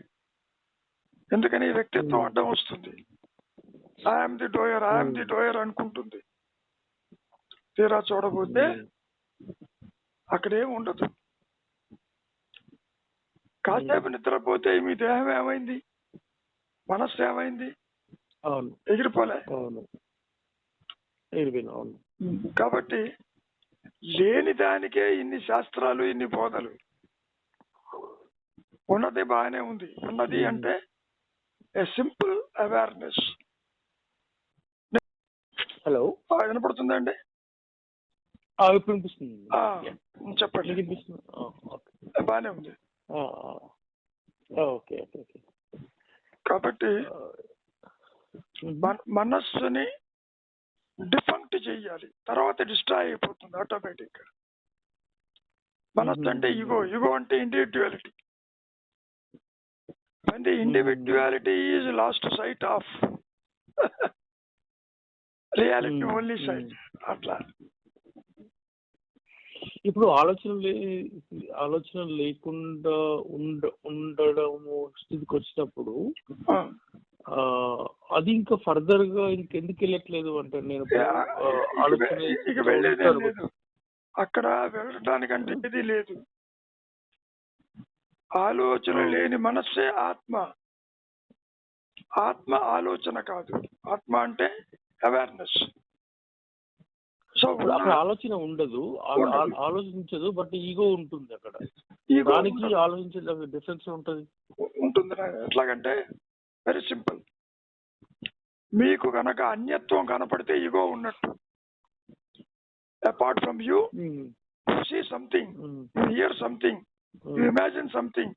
B: ఎందుకని వ్యక్తిత్వం అడ్డం వస్తుంది. ఐఎమ్ ది డోయర్ అనుకుంటుంది. తీరా చూడబోతే అక్కడేం ఉండదు. కాసేపు నిద్రపోతే మీ దేహం ఏమైంది, మనస్సు ఏమైంది?
C: అవును,
B: ఎగిరిపోలే.
C: అవును.
B: కాబట్టి లేని దానికే ఇన్ని శాస్త్రాలు, ఇన్ని బోధలు. ఉన్నది బాగానే ఉంది. ఉన్నది అంటే ఏ సింపుల్ అవేర్నెస్.
C: హలో,
B: వినపడుతుందండి?
C: ఇప్పుడు వినిపిస్తుంది.
B: చెప్పండి.
C: వినిపిస్తుంది.
B: బాగానే ఉంది.
C: Okay okay okay.
B: కాబట్టి మనస్సుని డిఫంక్ట్ చెయ్యాలి, తర్వాత డిస్ట్రాయ్ అయిపోతుంది ఆటోమేటిక్ గా. మనస్సు అంటే ఈగో అంటే individuality. when the individuality is lost sight of reality only sight. అట్లా
C: ఇప్పుడు ఆలోచన లేకుండా ఉండడము స్థితికి వచ్చినప్పుడు అది ఇంకా ఫర్దర్ గా ఇంకెందుకు వెళ్ళట్లేదు అంటే నేను
B: ఇక వెళ్ళేదే లేదు. అక్కడ వెళ్ళడానికంటే ఇది లేదు. ఆలోచన లేని మనస్సే ఆత్మ. ఆత్మ ఆలోచన కాదు. ఆత్మ అంటే అవేర్నెస్. సో
C: అక్కడ ఆలోచన ఉండదు, ఆలోచించదు, బట్ ఈగో ఉంటుంది అక్కడ. దానికి ఆలోచించే డిఫరెన్స్ ఉంటుంది.
B: ఎట్లాగంటే వెరీ సింపుల్. మీకు కనుక అన్యత్వం కనపడితే ఈగో ఉన్నట్టు. Apart from you see something, you hear something, you imagine something,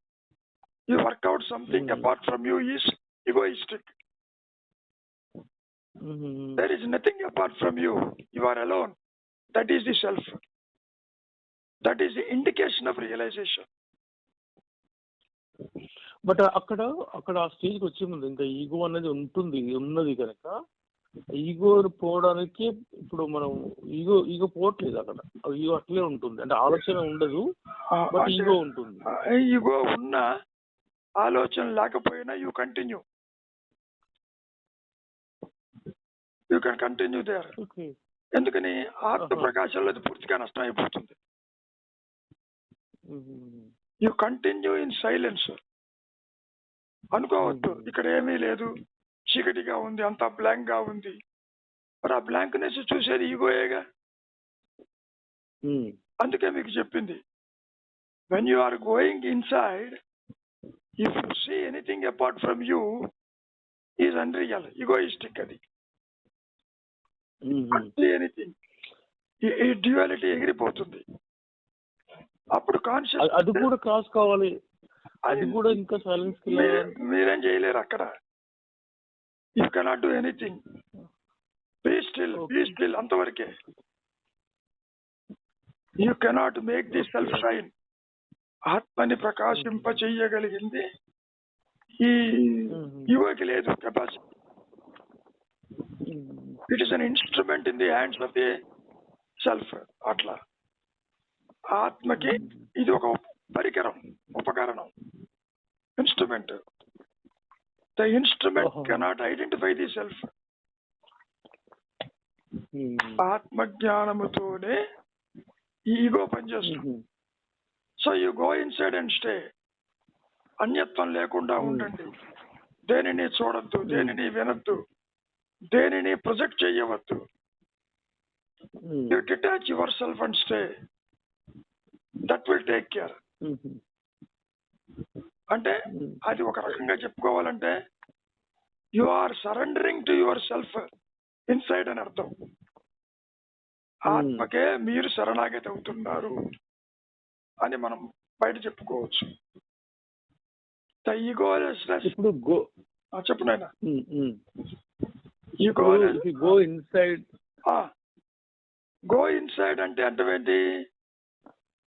B: you work out something apart from you is egoistic. There is nothing apart from you. You are alone. That is the self. That is the indication of realization.
C: But అక్కడ ఆ స్టేజ్కి వచ్చే ముందు ఇంకా ego అనేది ఉన్నది కనుక ego పోవడానికి ఇప్పుడు మనం ఈగో పోవట్లేదు. అక్కడ ఈగో అట్లే ఉంటుంది. అంటే ఆలోచన ఉండదు, బట్ ఈగో ఉంటుంది.
B: ఈగో ఉన్నా ఆలోచన లేకపోయినా you continue. You can continue there. ఎందుకని ఆత్మ ప్రకాశంలో అది పూర్తిగా నష్టం అయిపోతుంది. You continue in silence. అనుకోవద్దు ఇక్కడ ఏమీ లేదు, చీకటిగా ఉంది, అంతా బ్లాంక్ గా ఉంది. మరి ఆ బ్లాంక్నెస్ చూసేది ఈగోయేగా. అందుకే మీకు చెప్పింది, when you are going inside, if you see anything apart from you is unreal, egoistic. అది ఎనీథింగ్, ఈ డ్యుయాలిటీ ఎగిరిపోతుంది. అప్పుడు కాన్షియస్
C: అది కూడా క్రాస్ కావాలి. అది కూడా ఇంకా సైలెన్స్
B: మీరేం చేయలేరు అక్కడ. You cannot do anything. Be still అంతవరకే. You cannot make the self shine. ఆత్మని ప్రకాశింప చెయ్యగలిగింది ఈ ఈగోకి లేదు capacity. It is an instrument in the hands of the self. అట్లా ఆత్మకి ఇది ఒక పరికరం, ఉపకరణం, instrument. The instrument cannot identify the self. ఆత్మజ్ఞానముతోనే ఈగో పనిచేస్తుంది. So you go inside and stay. అన్యత్వం లేకుండా ఉండండి. దేనిని చూడొద్దు, దేనిని వినొద్దు, దేనిని ప్రొజెక్ట్ చేయవద్దు. You detach your self and stay. That will take care. అంటే అది ఒక రకంగా చెప్పుకోవాలంటే you are surrendering to your self inside అని అర్థం. ఆత్మకే మీరు శరణాగతి అవుతున్నారు. అని మనం బయట చెప్పుకోవచ్చు. ద ఈగోలెస్నెస్.
C: ఇప్పుడు గో
B: చెప్పు నాయన.
C: Go inside.
B: గో ఇన్సైడ్ అంటే అర్థమేంటి?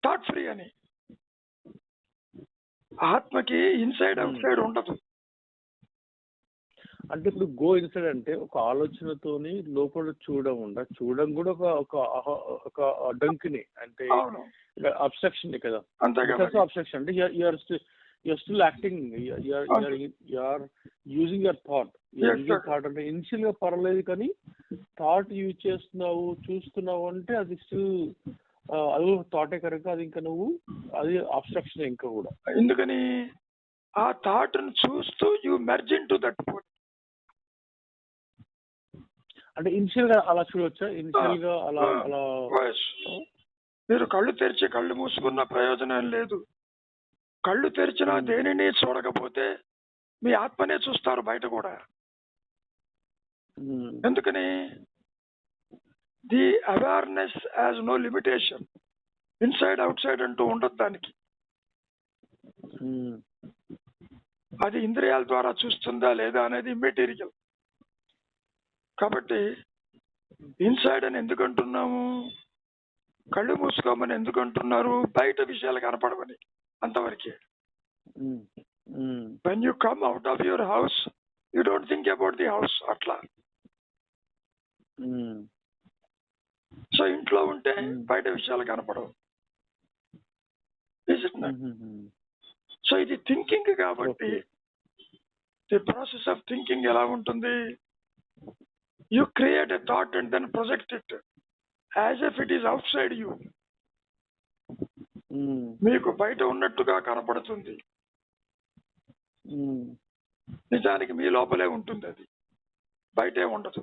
B: థాట్ ఫ్రీ అని. ఆత్మకి ఇన్సైడ్ అవుట్ సైడ్ ఉండదు.
C: అంటే ఇప్పుడు గో ఇన్సైడ్ అంటే ఒక ఆలోచనతోని లోపల చూడడం కూడా ఒక అడ్డంకిని, అంటే అబ్స్ట్రక్షన్ కదా. అబ్స్ట్రక్షన్ అంటే you're still acting, you're using your thought. Thought అంటే ఇనిషియల్ గా పర్లేదు, కానీ థాట్ యూజ్ చూస్తున్నావు అంటే అది స్టిల్ అది థాటే కనుక అది ఇంకా నువ్వు అది అబ్స్ట్రక్షన్ ఇంకా కూడా.
B: ఎందుకని ఆ థాట్ ను చూస్తూ you merge into that thought.
C: అంటే ఇనిషియల్ గా అలా చూడొచ్చా? ఇనిషియల్ గా అలా
B: మీరు కళ్ళు తెరిచి కళ్ళు మూసుకున్న ప్రయోజనం లేదు. కళ్ళు తెరిచినా దేనిని చూడకపోతే మీ ఆత్మనే చూస్తారు బయట కూడా. ఎందుకని? The awareness has no limitation. Inside outside అంటూ ఉండదు దానికి. అది ఇంద్రియాల ద్వారా చూస్తుందా లేదా అనేది ఇమ్మెటీరియల్. కాబట్టి ఇన్సైడ్ అని ఎందుకు అంటున్నాము? కళ్ళు మూసుకోమని ఎందుకు అంటున్నారు? బయట విషయాలు కనపడమని, అంతవరకే. When you come out of your house you don't think about the house, అట్లా. సో ఇంట్లో ఉంటే బయట విషయాలు కనపడవు. సో ఇది థింకింగ్ కాబట్టి ది ప్రాసెస్ ఆఫ్ థింకింగ్ ఎలా ఉంటుంది? You create a thought and then project it as if it is outside you. మీకు బయట ఉన్నట్టుగా కనపడుతుంది, నిజానికి మీ లోపలే ఉంటుంది, అది బయటే ఉండదు.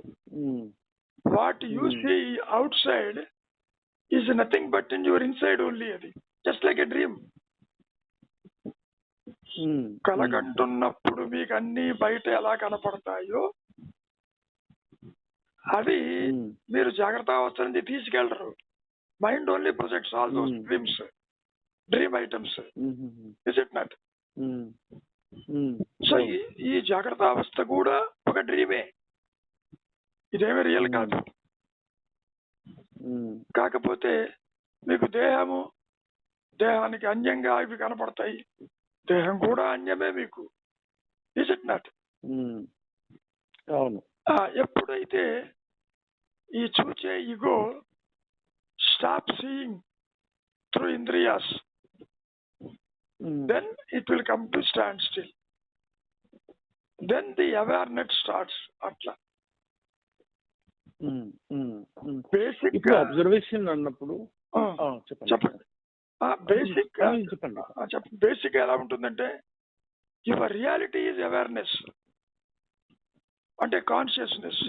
B: What you see outside is nothing but in your inside only. అది జస్ట్ లైక్ ఎ డ్రీమ్. కలగంటున్నప్పుడు మీకు అన్ని బయట ఎలా కనపడతాయో అవి మీరు జాగ్రత్త అవస్థ నుంచి తీసుకెళ్లరు. Mind only projects all those dreams, dream items. Is it not? So ఈ జాగ్రత్త అవస్థ కూడా ఒక డ్రీమే, ఇదేమీ రియల్ కాదు. కాకపోతే మీకు దేహానికి అన్యంగా ఇవి కనపడతాయి, దేహం కూడా అన్యమే మీకు. Is it not?
C: అవును.
B: ఎప్పుడైతే ఈ చూచే ఈగో స్టాప్ సీయింగ్ త్రూ ఇంద్రియాస్, then it will come to stand still. Then the awareness starts. Atla basic
C: ఇప్పుడు అబ్జర్వేషన్ అన్నప్పుడు
B: చెప్పండి. బేసిక్ ఎలా ఉంటుందంటే యువర్ రియాలిటీ ఈజ్ అవేర్నెస్, అంటే కాన్షియస్నెస్.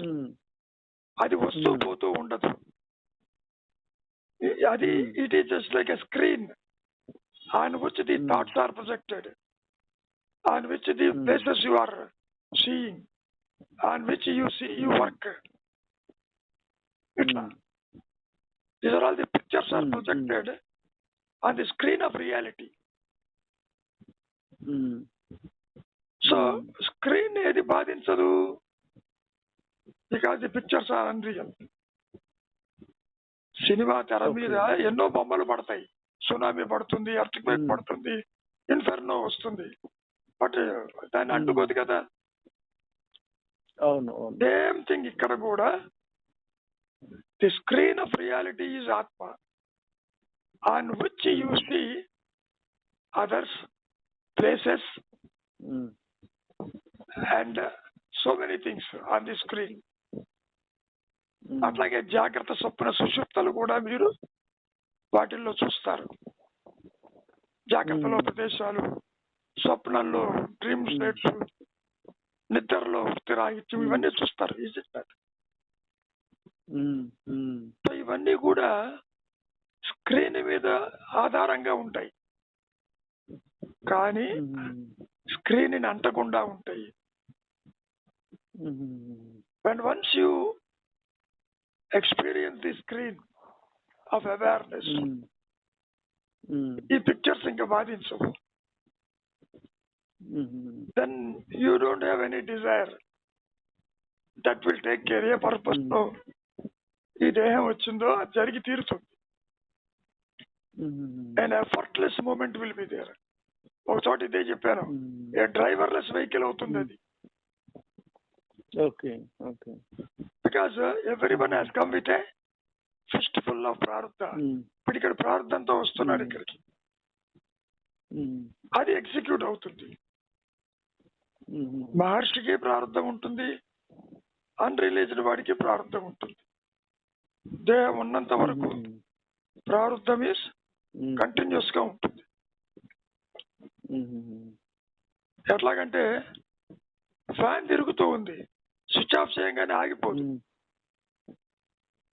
B: అది వస్తూ పోతూ ఉండదు. అది it is just like a screen on which the thoughts are projected, on which the places you are seeing, on which you work. These are all the pictures are projected on the screen of reality. So screen edi బాధించదు, because the pictures are unreal. Cinema తెర మీద ఎన్నో బొమ్మలు పడతాయి. Tsunami పడుతుంది, earthquake పడుతుంది, Inferno వస్తుంది, but దాన్ని అంటుకోదు కదా. సేమ్ థింగ్ ఇక్కడ కూడా. The screen of reality is atma, on which you see others, places and so many things on the screen. అట్లాగే జాగ్రత్త, స్వప్న, సుషుప్తలు కూడా మీరు వాటిల్లో చూస్తారు. జాగ్రత్తలో ప్రదేశాలు, స్వప్నంలో డ్రీమ్ స్టేట్స్, నిద్రలో స్థిరాయిత్యం, ఇవన్నీ చూస్తారు. Is it not? సో ఇవన్నీ కూడా స్క్రీన్ మీద ఆధారంగా ఉంటాయి, కానీ స్క్రీన్ ని అంటకుండా ఉంటాయి. And once you experience the screen of awareness, ఈ పిక్చర్స్ ఇంకా బాధించవు. Then you don't have any desire that will take care. ఏ పర్పస్ తో ఈ దేహం వచ్చిందో అది జరిగి తీరుతుంది. And effortless moment will be there. ఒక చోట ఇదే చెప్పాను, ఏ డ్రైవర్లెస్ వెహికల్ అవుతుంది అది.
C: Okay okay.
B: Because everyone has come with a fistful of prarabdha. ఇప్పుడు ఇక్కడ ప్రారంధంతో వస్తున్నాడు ఇక్కడికి, అది ఎగ్జిక్యూట్ అవుతుంది. మహర్షికి ప్రారంధం ఉంటుంది, అన్రిలీజ్డ్ వాడికి ప్రారంధం ఉంటుంది. దేహం ఉన్నంత వరకు ప్రారంధం ఈస్ కంటిన్యూస్ గా ఉంటుంది. ఎట్లాగంటే ఫ్యాన్ తిరుగుతూ ఉంది, స్విచ్ ఆఫ్ చేయగానే ఆగిపోదు,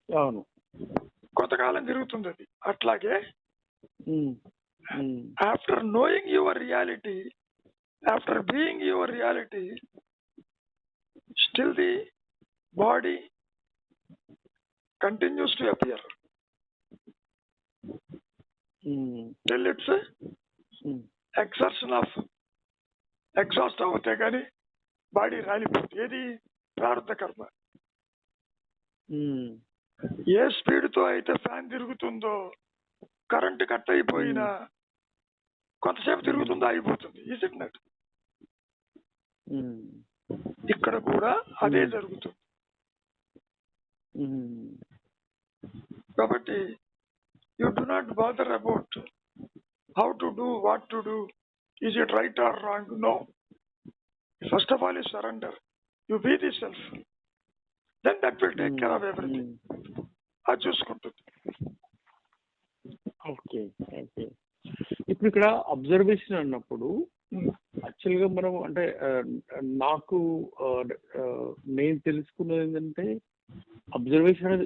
C: అవును,
B: కొంతకాలం తిరుగుతుంది అది. అట్లాగే after knowing your reality, after being your reality, still the body continues to appear till it's exertion of exhaust అవుతే కానీ బాడీ రాలిపోతుంది. ఏది ప్రారంధ కర్మ. ఏ స్పీడ్ తో అయితే ఫ్యాన్ తిరుగుతుందో, కరెంట్ కట్ అయిపోయినా కొంతసేపు తిరుగుతుందో అయిపోతుంది. Is it not? ఇక్కడ కూడా అదే జరుగుతుంది. కాబట్టి you do not bother about how to do, what to do, is it right or wrong. No, first of all you surrender, you be the self, then that will take care of everything. అది చూసుకుంటుంది.
C: Okay okay. ఇప్పుడు ఇక్కడ observation అన్నప్పుడు యాక్చువల్గా మనం అంటే నాకు నేను తెలుసుకున్నది ఏంటంటే, అబ్జర్వేషన్ అనేది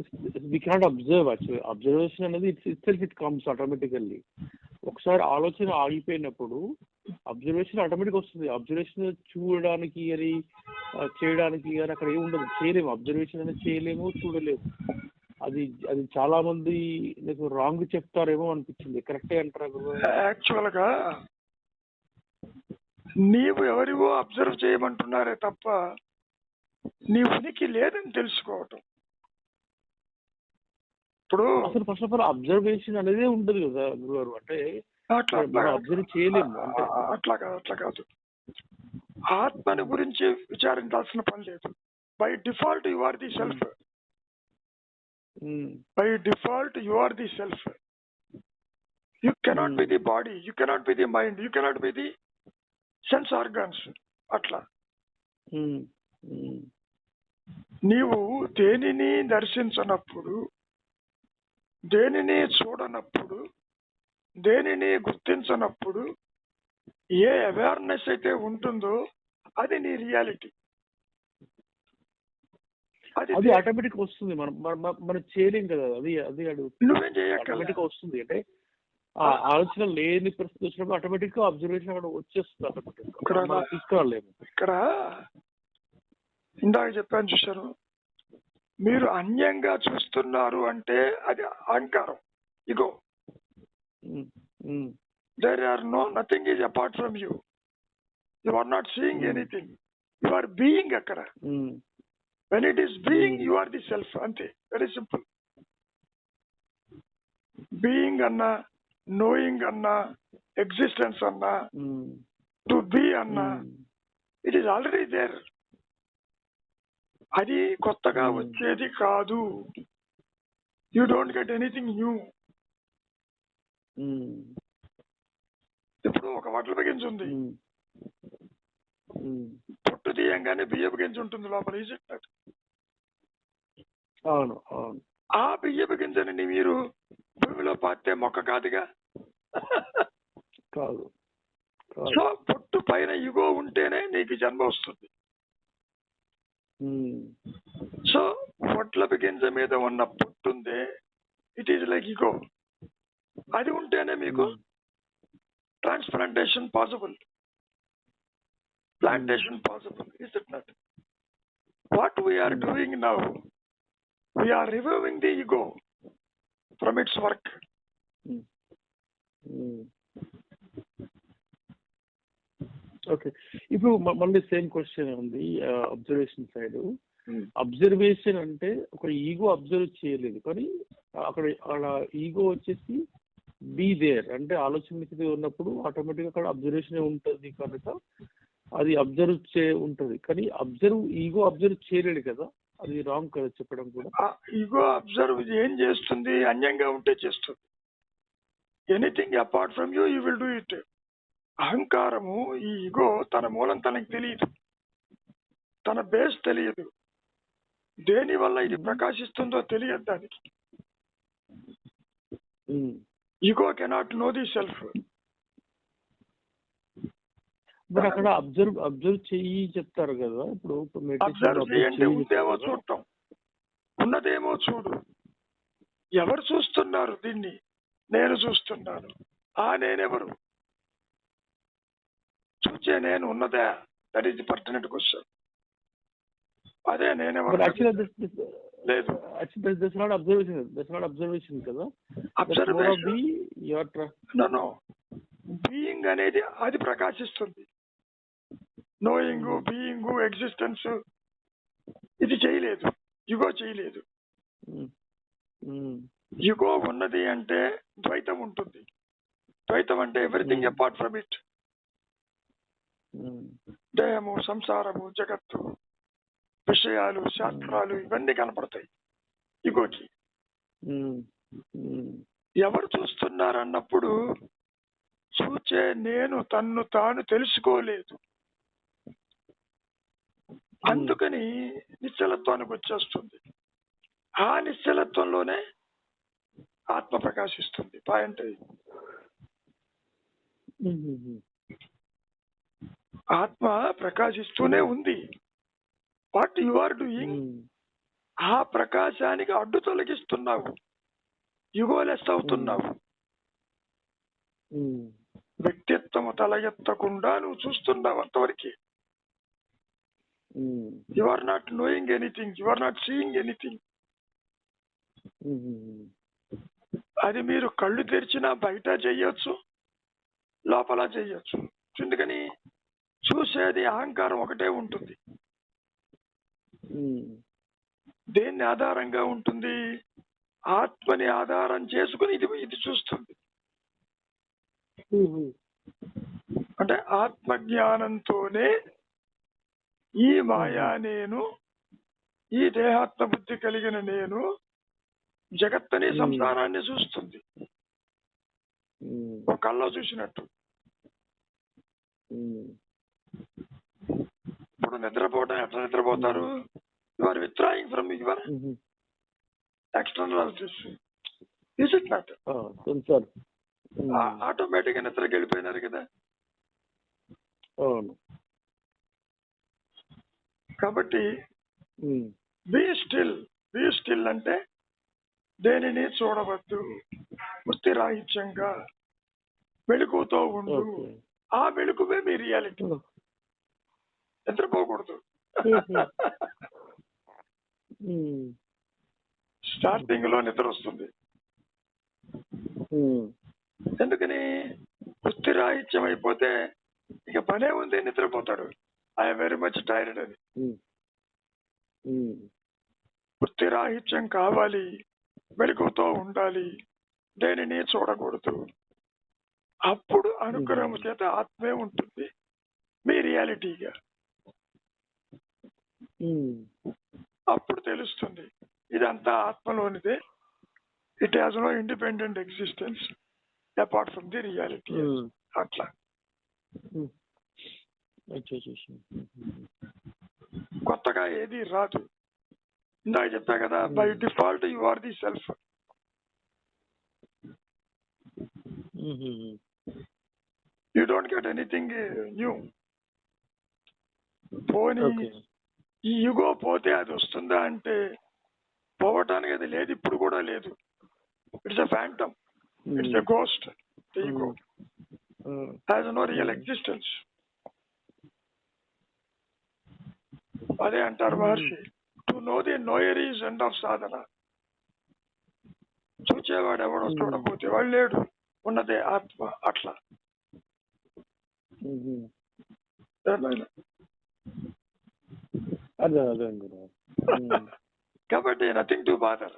C: we cannot observe. Actually observation అనేది ఇట్ కమ్స్ ఆటోమేటికల్లీ. ఒకసారి ఆలోచన ఆగిపోయినప్పుడు అబ్జర్వేషన్ ఆటోమేటిక్ వస్తుంది. అబ్జర్వేషన్ చూడడానికి అని చేయడానికి అని అక్కడ ఏమి ఉండదు, చేయలేము. అబ్జర్వేషన్ అనేది చేయలేము, చూడలేము. అది అది చాలా మంది నాకు రాంగ్ చెప్తారేమో అనిపించింది. కరెక్టే అంటారు?
B: యాక్చువల్ గా నీవు ఎవరివో అబ్జర్వ్ చేయమంటున్నారే తప్ప నీ ఉనికి లేదని తెలుసుకోవటం. ఇప్పుడు
C: అసలు ఫస్ట్ ఆఫ్ ఆల్ అబ్జర్వేషన్ అనేది ఉండదు కదా గురుగారు. అంటే అబ్జర్వ్ చేయలేము. అంటే
B: అట్లా కాదు. ఆత్మని గురించి విచారించాల్సిన పని లేదు. By default you are the self. By default you are the self. You cannot be the body, you cannot be the mind, you cannot be the sense organs. అట్లా నీవు దేనిని దర్శించనప్పుడు, దేనిని చూడనప్పుడు, దేనిని గుర్తించనప్పుడు ఏ అవేర్నెస్ అయితే ఉంటుందో అది నీ రియాలిటీ.
C: అది ఆటోమేటిక్ వస్తుంది. మనం చేయలేం కదా. అది అది
B: నువ్వేం చేయక్కర్లేదు,
C: ఆటోమేటిక్ వస్తుంది. అంటే ఆ ఆలోచన లేని పరిస్థితి వచ్చినప్పుడు ఆటోమేటిక్ గా అబ్జర్వేషన్ అక్కడ వచ్చేస్తుంది. తీసుకురాలేము.
B: ఇక్కడ ఇందాక చెప్పాను చూశారు, మీరు అన్యంగా చూస్తున్నారు అంటే అది అహంకారం, ego. There are nothing is apart from you. You are not seeing anything, you are being. అక్కడ when it is being you are the self. అంతే, వెరీ సింపుల్. బీయింగ్ అన్నా, నోయింగ్ అన్నా, ఎగ్జిస్టెన్స్ అన్నా, టు బీ అన్నా, it is already there. అది కొత్తగా వచ్చేది కాదు. You don't get anything new. ఇప్పుడు ఒక వడ్ల గింజ ఉంది, పొట్టు తీయంగానే బియ్యపు గింజ ఉంటుంది లోపల. Is it not?
C: అవును అవును.
B: ఆ బియ్యపు గింజని మీరు భూమిలో పాతే మొక్క కాదుగా.
C: కాదు.
B: సో పొట్టు పైన ఇగో ఉంటేనే నీకు జన్మ వస్తుంది. సో వడ్లపు గింజ మీద ఉన్న పొట్టుంది, ఇట్ ఈజ్ లైక్ ఇగో. అది ఉంటేనే మీకు transplantation possible, plantation possible. Is it not? What we're doing now, we're removing the ego from its work.
C: Okay. ఇప్పుడు మళ్ళీ సేమ్ క్వశ్చన్ ఉంది అబ్జర్వేషన్ సైడ్. అబ్జర్వేషన్ అంటే ఒక ఈగో అబ్జర్వ్ చేయలేదు, కానీ అక్కడ ఈగో వచ్చేసి బీ దేర్ అంటే ఆలోచన స్థితి ఉన్నప్పుడు ఆటోమేటిక్గా అక్కడ అబ్జర్వేషన్ ఉంటుంది కనుక అది అబ్జర్వ్ ఉంటుంది. కానీ ఈగో అబ్జర్వ్ చేయలేడు కదా, అది రాంగ్ కదా చెప్పడం కూడా.
B: ఈగో అబ్జర్వ్ ఏం చేస్తుంది? అన్యంగా ఉంటే చేస్తుంది. Anything apart from you will do it. అహంకారము, ఈ ఈగో తన మూలం తనకు తెలియదు, తన బేస్ తెలియదు, దేని వల్ల ఇది ప్రకాశిస్తుందో తెలియదు దానికి. Ego cannot know the self.
C: మరి అక్కడ అబ్జర్వ్ చెయ్యి చెప్తారు కదా. ఇప్పుడు
B: అబ్జర్వ్ చేయండి, ఉందేమో చూడటం, ఉన్నదేమో చూడు. ఎవరు చూస్తున్నారు దీన్ని? నేను చూస్తున్నాను. నేనెవరు? చూచే నేను ఉన్నదా? That is the pertinent question. అదే నేనెవరు లేదు. అబ్జర్వేషన్ కదా. బీయింగ్ అనేది అది ప్రకాశిస్తుంది. నోయింగ్, బీయింగ్, ఎగ్జిస్టెన్స్ ఇది చేయలేదు, యుగో చేయలేదు. యుగో ఉన్నది అంటే ద్వైతం ఉంటుంది. ద్వైతం అంటే ఎవ్రీథింగ్ అపార్ట్ ఫ్రమ్ ఇట్. దేహము, సంసారము, జగత్తు, విషయాలు, శాస్త్రాలు ఇవన్నీ కనపడతాయి యుగోకి. ఎవరు చూస్తున్నారన్నప్పుడు చూచే నేను తన్ను తాను తెలుసుకోలేదు. అందుకని నిశ్చలత్వానికి వచ్చేస్తుంది. ఆ నిశ్చలత్వంలోనే ఆత్మ ప్రకాశిస్తుంది. పాయింట్. ఆత్మ ప్రకాశిస్తూనే ఉంది. What you are doing? ఆ ప్రకాశానికి అడ్డు తొలగిస్తున్నావు, యుగోలెస్ అవుతున్నావు. వ్యక్తిత్వము తల ఎత్తకుండా నువ్వు చూస్తున్నావు అంతవరకు. You are not knowing anything, you are not seeing anything. అది మీరు కళ్ళు తెరిచినా బయట చెయ్యొచ్చు, లోపల చెయ్యొచ్చు. ఎందుకని? చూసేది అహంకారం ఒకటే ఉంటుంది. దేన్ని ఆధారంగా ఉంటుంది? ఆత్మని ఆధారం చేసుకుని ఇది చూస్తుంది. అంటే ఆత్మజ్ఞానంతోనే ఈ మాయా నేను, ఈ దేహాత్మ బుద్ధి కలిగిన నేను జగత్తని, సంసారాన్ని చూస్తుంది. ఒక కళ్ళలో చూసినట్టు. ఇప్పుడు నిద్రపోవడం ఎట్లా నిద్రపోతారు? You are withdrawing from your external. Is it not? Automatic గా నిద్రకి వెళ్ళిపోయినారు కదా. కాబట్టి బీ స్టిల్ అంటే దేనిని చూడవద్దు, వృత్తిరాహిత్యంగా వెలుగుతో ఉండు. ఆ వెలుగువే మీ రియాలిటీ. నిద్రపోకూడదు. స్టార్టింగ్ లో నిద్ర వస్తుంది. ఎందుకని? వృత్తిరాహిత్యం అయిపోతే ఇక పనే ఉంది, నిద్రపోతాడు. ఐఎమ్ వెరీ మచ్ టైర్డ్ అని. వృత్తిరాహిత్యం కావాలి, వెలుగుతో ఉండాలి, దేనిని చూడకూడదు. అప్పుడు అనుగ్రహం చేత ఆత్మే ఉంటుంది మీ రియాలిటీగా. అప్పుడు తెలుస్తుంది ఇదంతా ఆత్మలోనిదే. It has no independent existence apart from the reality. అట్లా కొత్తగా ఏది రాదు. ఇందాక చెప్పా కదా, by default you are the self. You don't get anything new. పోనీ ఈ యుగో పోతే అది వస్తుందా అంటే పోవటానికి అది లేదు, ఇప్పుడు కూడా లేదు. It's a phantom, it's a ghost. The ego has no real existence. అదే అంటారు Maharshi, to know the knower is end of sadhana. చూచేవాడు ఎవడో చూడకపోతే వాడు లేడు. ఉన్నదే ఆత్మ. అట్లా ఏమైనా.
C: అదే అదే గురువు.
B: కాబట్టి నథింగ్ టు బాదర్.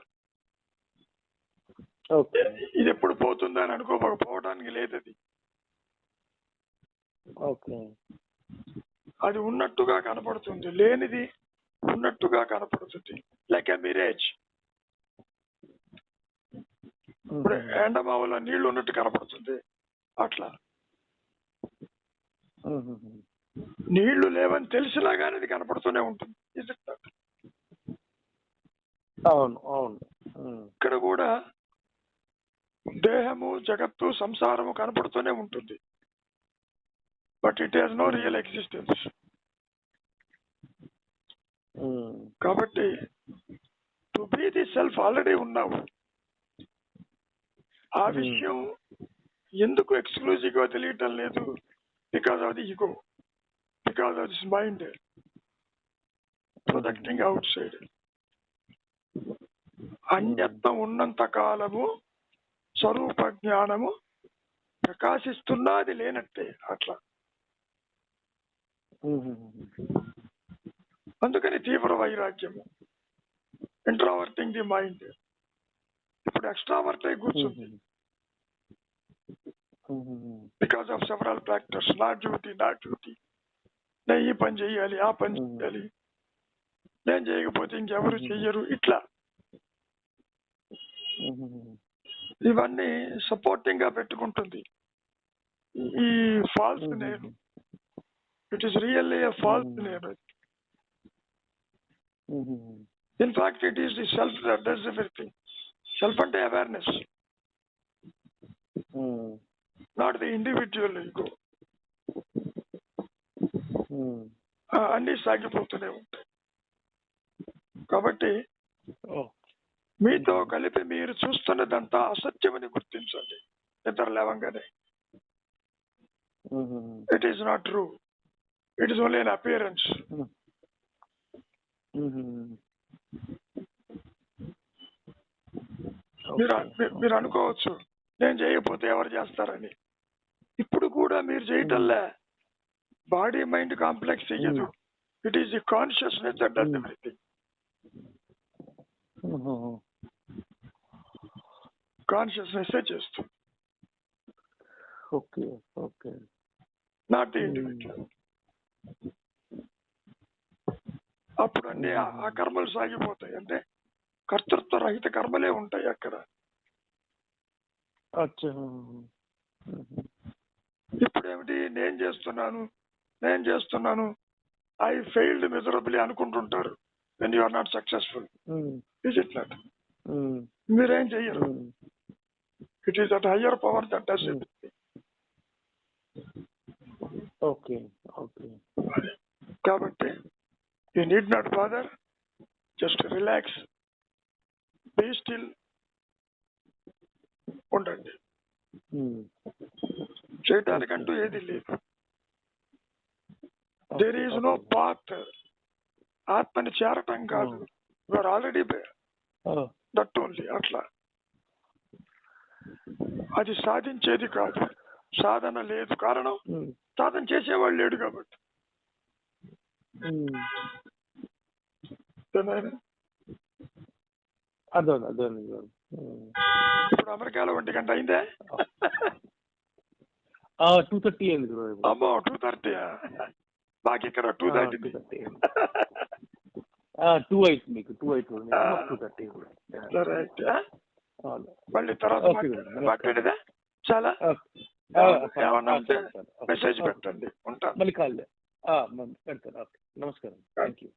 C: ఓకే
B: ఇది ఎప్పుడు పోతుందా అని అనుకోకపోవడానికి లేదు. అది
C: ఓకే
B: అది ఉన్నట్టుగా కనపడుతుంది, లేనిది ఉన్నట్టుగా కనపడుతుంది. Like a Mirage. ఇప్పుడు ఎండమావులో నీళ్లు ఉన్నట్టు కనపడుతుంది, అట్లా నీళ్లు లేవని తెలిసినా కానీ అది కనపడుతూనే ఉంటుంది.
C: అవును అవును.
B: ఇక్కడ కూడా దేహము, జగత్తు, సంసారము కనపడుతూనే ఉంటుంది, but it has no real existence. కాబట్టి to be the self already ఉన్నావు. ఆ విషయం ఎందుకు ఎక్స్క్లూజివ్ గా తెలియటం లేదు? Because of the ego, because of this mind projecting outside. అన్యత్వం ఉన్నంత కాలము స్వరూప జ్ఞానము ప్రకాశిస్తున్నది లేనట్టే. అట్లా అందుకని తీవ్ర వైరాగ్యము, ఇంట్రావర్టింగ్ ది మైండ్. ఇప్పుడు ఎక్స్ట్రావర్ట్ అయి కూర్చుంది బికాస్ ఆఫ్ సెవరల్ ఫ్యాక్టర్స్. నా డ్యూటీ, నేను ఈ పని చెయ్యాలి, ఆ పని చెయ్యాలి, నేను చేయకపోతే ఇంకెవరు చెయ్యరు. ఇట్లా ఇవన్నీ సపోర్టింగ్ గా పెట్టుకుంటుంది ఈ ఫాల్స్ నేను. It is really a false నేను. In fact it is the self that does everything. Self అంటే awareness, not the individual ego. అన్ని సాగిపోతూనే ఉంటాయి. కాబట్టి మీతో కలిపి మీరు చూస్తున్నదంతా అసత్యమని గుర్తించండి నిద్ర లేవంగానే. It is not true, it is only an appearance. మీరు అనుకోవచ్చు నేను చేయకపోతే ఎవరు చేస్తారని. ఇప్పుడు కూడా మీరు చేయటంలే, బాడీ మైండ్ కాంప్లెక్స్ చెయ్యదు. It is the consciousness that does everything. Consciousness చేస్తుంది,
C: okay okay,
B: not the individual. అప్పుడు అన్ని ఆ కర్మలు సాగిపోతాయి. అంటే కర్తృత్వ రహిత కర్మలే ఉంటాయి అక్కడ. ఇప్పుడు ఏమిటి, నేను చేస్తున్నాను ఐ ఫెయిల్డ్ మిజరబుల్లీ అనుకుంటుంటారు. When you are not successful. Is it not? మీరేం చెయ్యరు. It is that higher power that does everything.
C: Okay okay.
B: కాబట్టి you need not bother, just relax, be still, ఉండండి. చేయటానికంటూ ఏది లేదు. There is no path. ఆత్మని చేరటం కాదు, you are already that only. అట్లా అది సాధించేది కాదు, సాధన లేదు. కారణం సాధన చేసేవాళ్ళు లేడు కాబట్టి. ఇప్పుడు అమెరికాలో 1 గంట అయిందే.
C: 2:30 అయింది.
B: అమ్మో 2:30. మాకు ఇక్కడ 2:30.
C: 2 అయితే మీకు 2 అవుతుంది, 2:30 కూడా.
B: సరే అయితే మళ్ళీ తర్వాత మాట్లాడేదా? చాలా ఏమన్నా ఉంటే మెసేజ్ పెట్టండి, ఉంటాను.
C: మళ్ళీ కాల్ పెడతాను. నమస్కారం, థ్యాంక్ యూ.